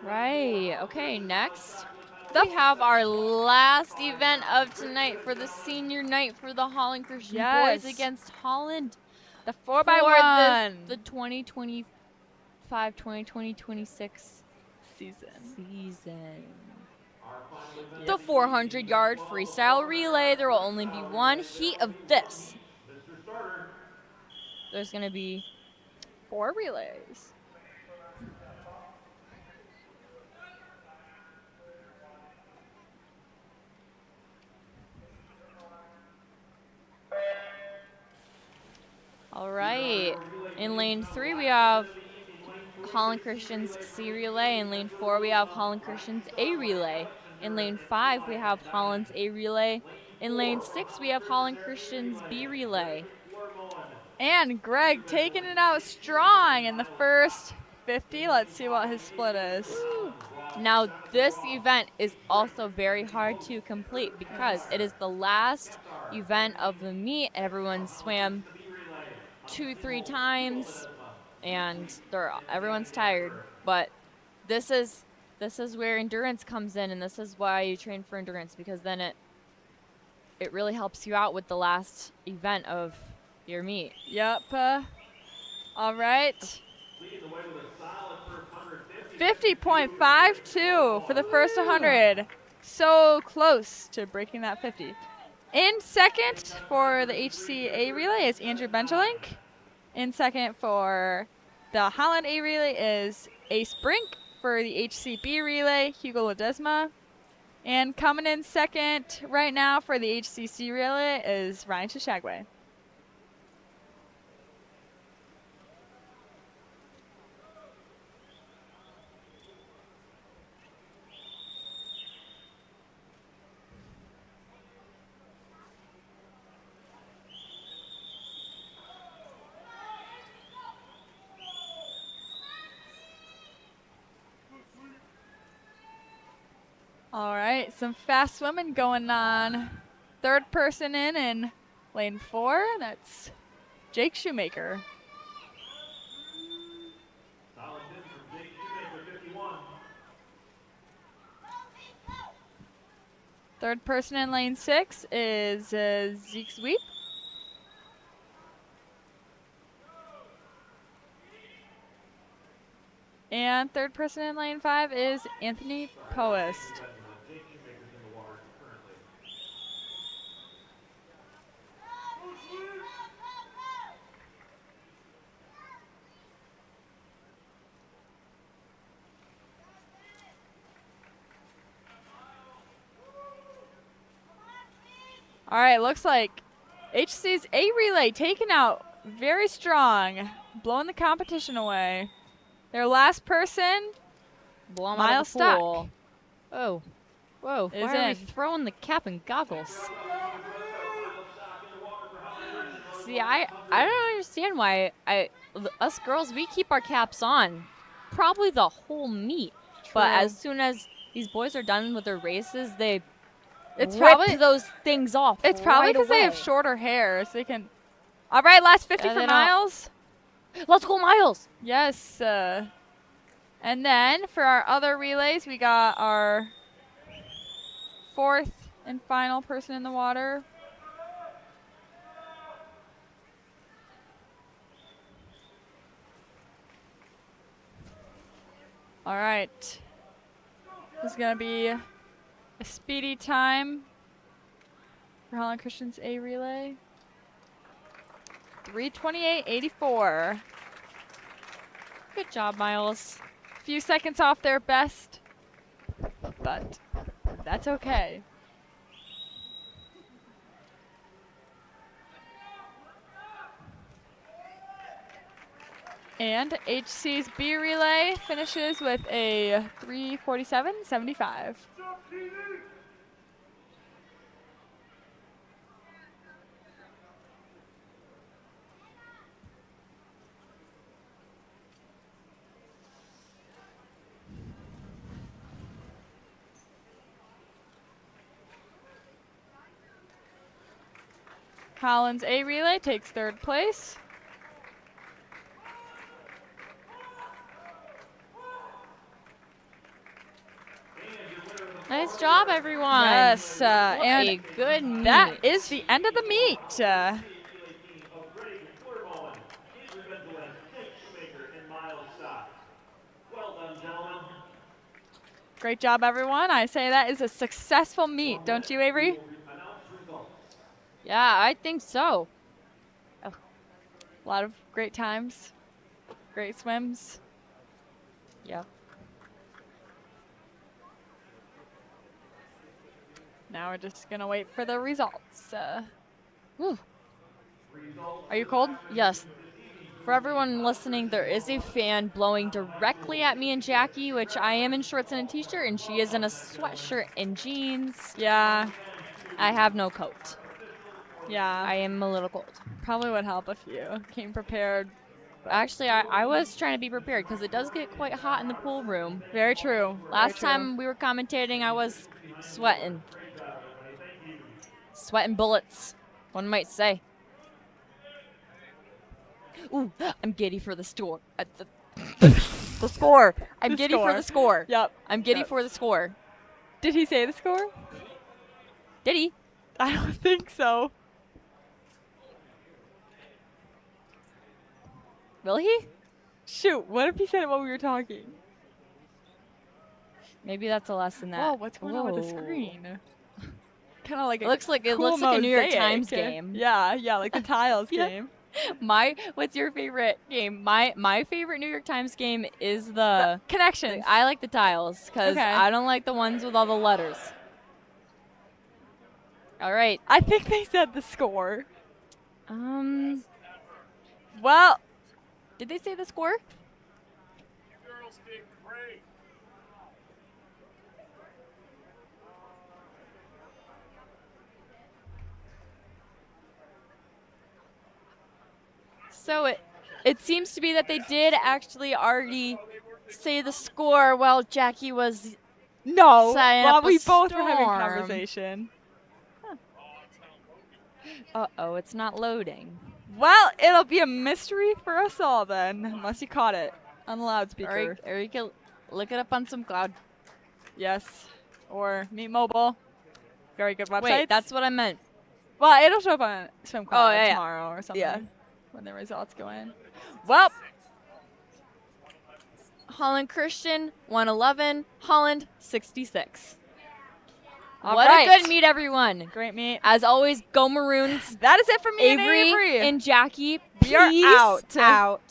Right. Okay, next we have our last event of tonight for the senior night for the Holland Christian Yes. boys against Holland. The For 4x1 the 2025-2026 season. The 400-yard freestyle relay. There will only be one heat of this. There's going to be 4 relays. right. In lane 3, we have Holland Christian's C relay. In lane 4, we have Holland Christian's A relay. In lane 5, we have Holland's A relay. In lane 6, we have Holland Christian's B relay. And Greg taking it out strong in the first 50. Let's see what his split is. Now, this event is also very hard to complete because it is the last event of the meet. Everyone swam 2-3 times, and everyone's tired. But this is where endurance comes in, and this is why you train for endurance, because then it really helps you out with the last event of your meet. Yep. All right. 50.52 for the first 100. So close to breaking that 50. In second for the HCA relay is Andrew Benjelink. In second for the Holland A relay is Ace Brink. For the HCB relay, Hugo Ledesma. And coming in second right now for the HCC relay is Ryan Shishagway. All right, some fast swimming going on. Third person in lane 4, that's Jake Shoemaker. Solid hit from Jake Shoemaker, 51. Third person in lane 6 is Zeke Sweep. And third person in lane 5 is Anthony Poist. Jake Shoemaker's in the water currently. All right, looks like HC's A relay taken out very strong, blowing the competition away. Their last person, Blow 'em out Miles of the Stuck. pool. Oh. Whoa, Is why are we in. throwing the cap and goggles? See, I don't understand why us girls, we keep our caps on probably the whole meet. But True. as soon as these boys are done with their races, they It's rip probably those things off. It's probably right because they have away. shorter hair, so they can. All right, last 50 Yeah, for they don't- Miles. Let's go, Miles! Yes. And then for our other relays, we got our fourth and final person in the water. All right. This is going to be a speedy time for Holland Christian's A relay. 3:28.84. Good job, Miles. Few seconds off their best, but that's okay. And HC's B relay finishes with a 3:47.75. Holland's A relay takes third place. Nice job, everyone. Yes, What and a good meet. that is the end of the meet. Of Greg Clearmoen, Andrew Benjelink, Jake Shoemaker, and Miles Stock. Well done, gentlemen. Great job, everyone. I say that is a successful meet, don't you, Avery? Announce results. Yeah, I think so. A lot of great times, great swims. Yeah. Now we're just gonna wait for the results. Whew. Are you cold? Yes, For everyone listening, there is a fan blowing directly at me and Jackie, which I am in shorts and a t-shirt, and she is in a sweatshirt and jeans. Yeah. I have no coat. Yeah. I am a little cold. Probably would help if you came prepared. Actually, I was trying to be prepared because it does get quite hot in the pool room. Very true. Last time we were commentating, I was sweating. Sweating bullets, one might say. Ooh, I'm giddy for the score. The score. I'm giddy for the score. Yep. I'm giddy for the score. Did he say the score? Did he? I don't think so. Will he? Shoot, what if he said it while we were talking? Maybe that's a lesson that. Whoa, what's going on with the Whoa. screen? Kind of like It looks like a cool New York mosaic. Times game. Yeah, like the tiles Yeah. game. What's your favorite game? My favorite New York Times game is the Connections. I like the tiles because Okay. I don't like the ones with all the letters. All right. I think they said the score. Well, did they say the score? Girls did great. So it seems to be that they did actually already say the score while Jackie was. No, Setting well, up a we both were having storm. conversation. Uh-oh, it's not loading. Well, it'll be a mystery for us all then, unless you caught it on the loudspeaker. Or you can look it up on some cloud. Yes, or Meet Mobile. Very good website. Wait, that's what I meant. Well, it'll show up on SwimCloud yeah. tomorrow or something. Yeah. When the results go in. Well, Holland Christian, 111. Holland, 66. all What right. a good meet, everyone. Great meet. As always, go Maroons. That is it for me and Avery Avery. and Jackie, We are peace out. out.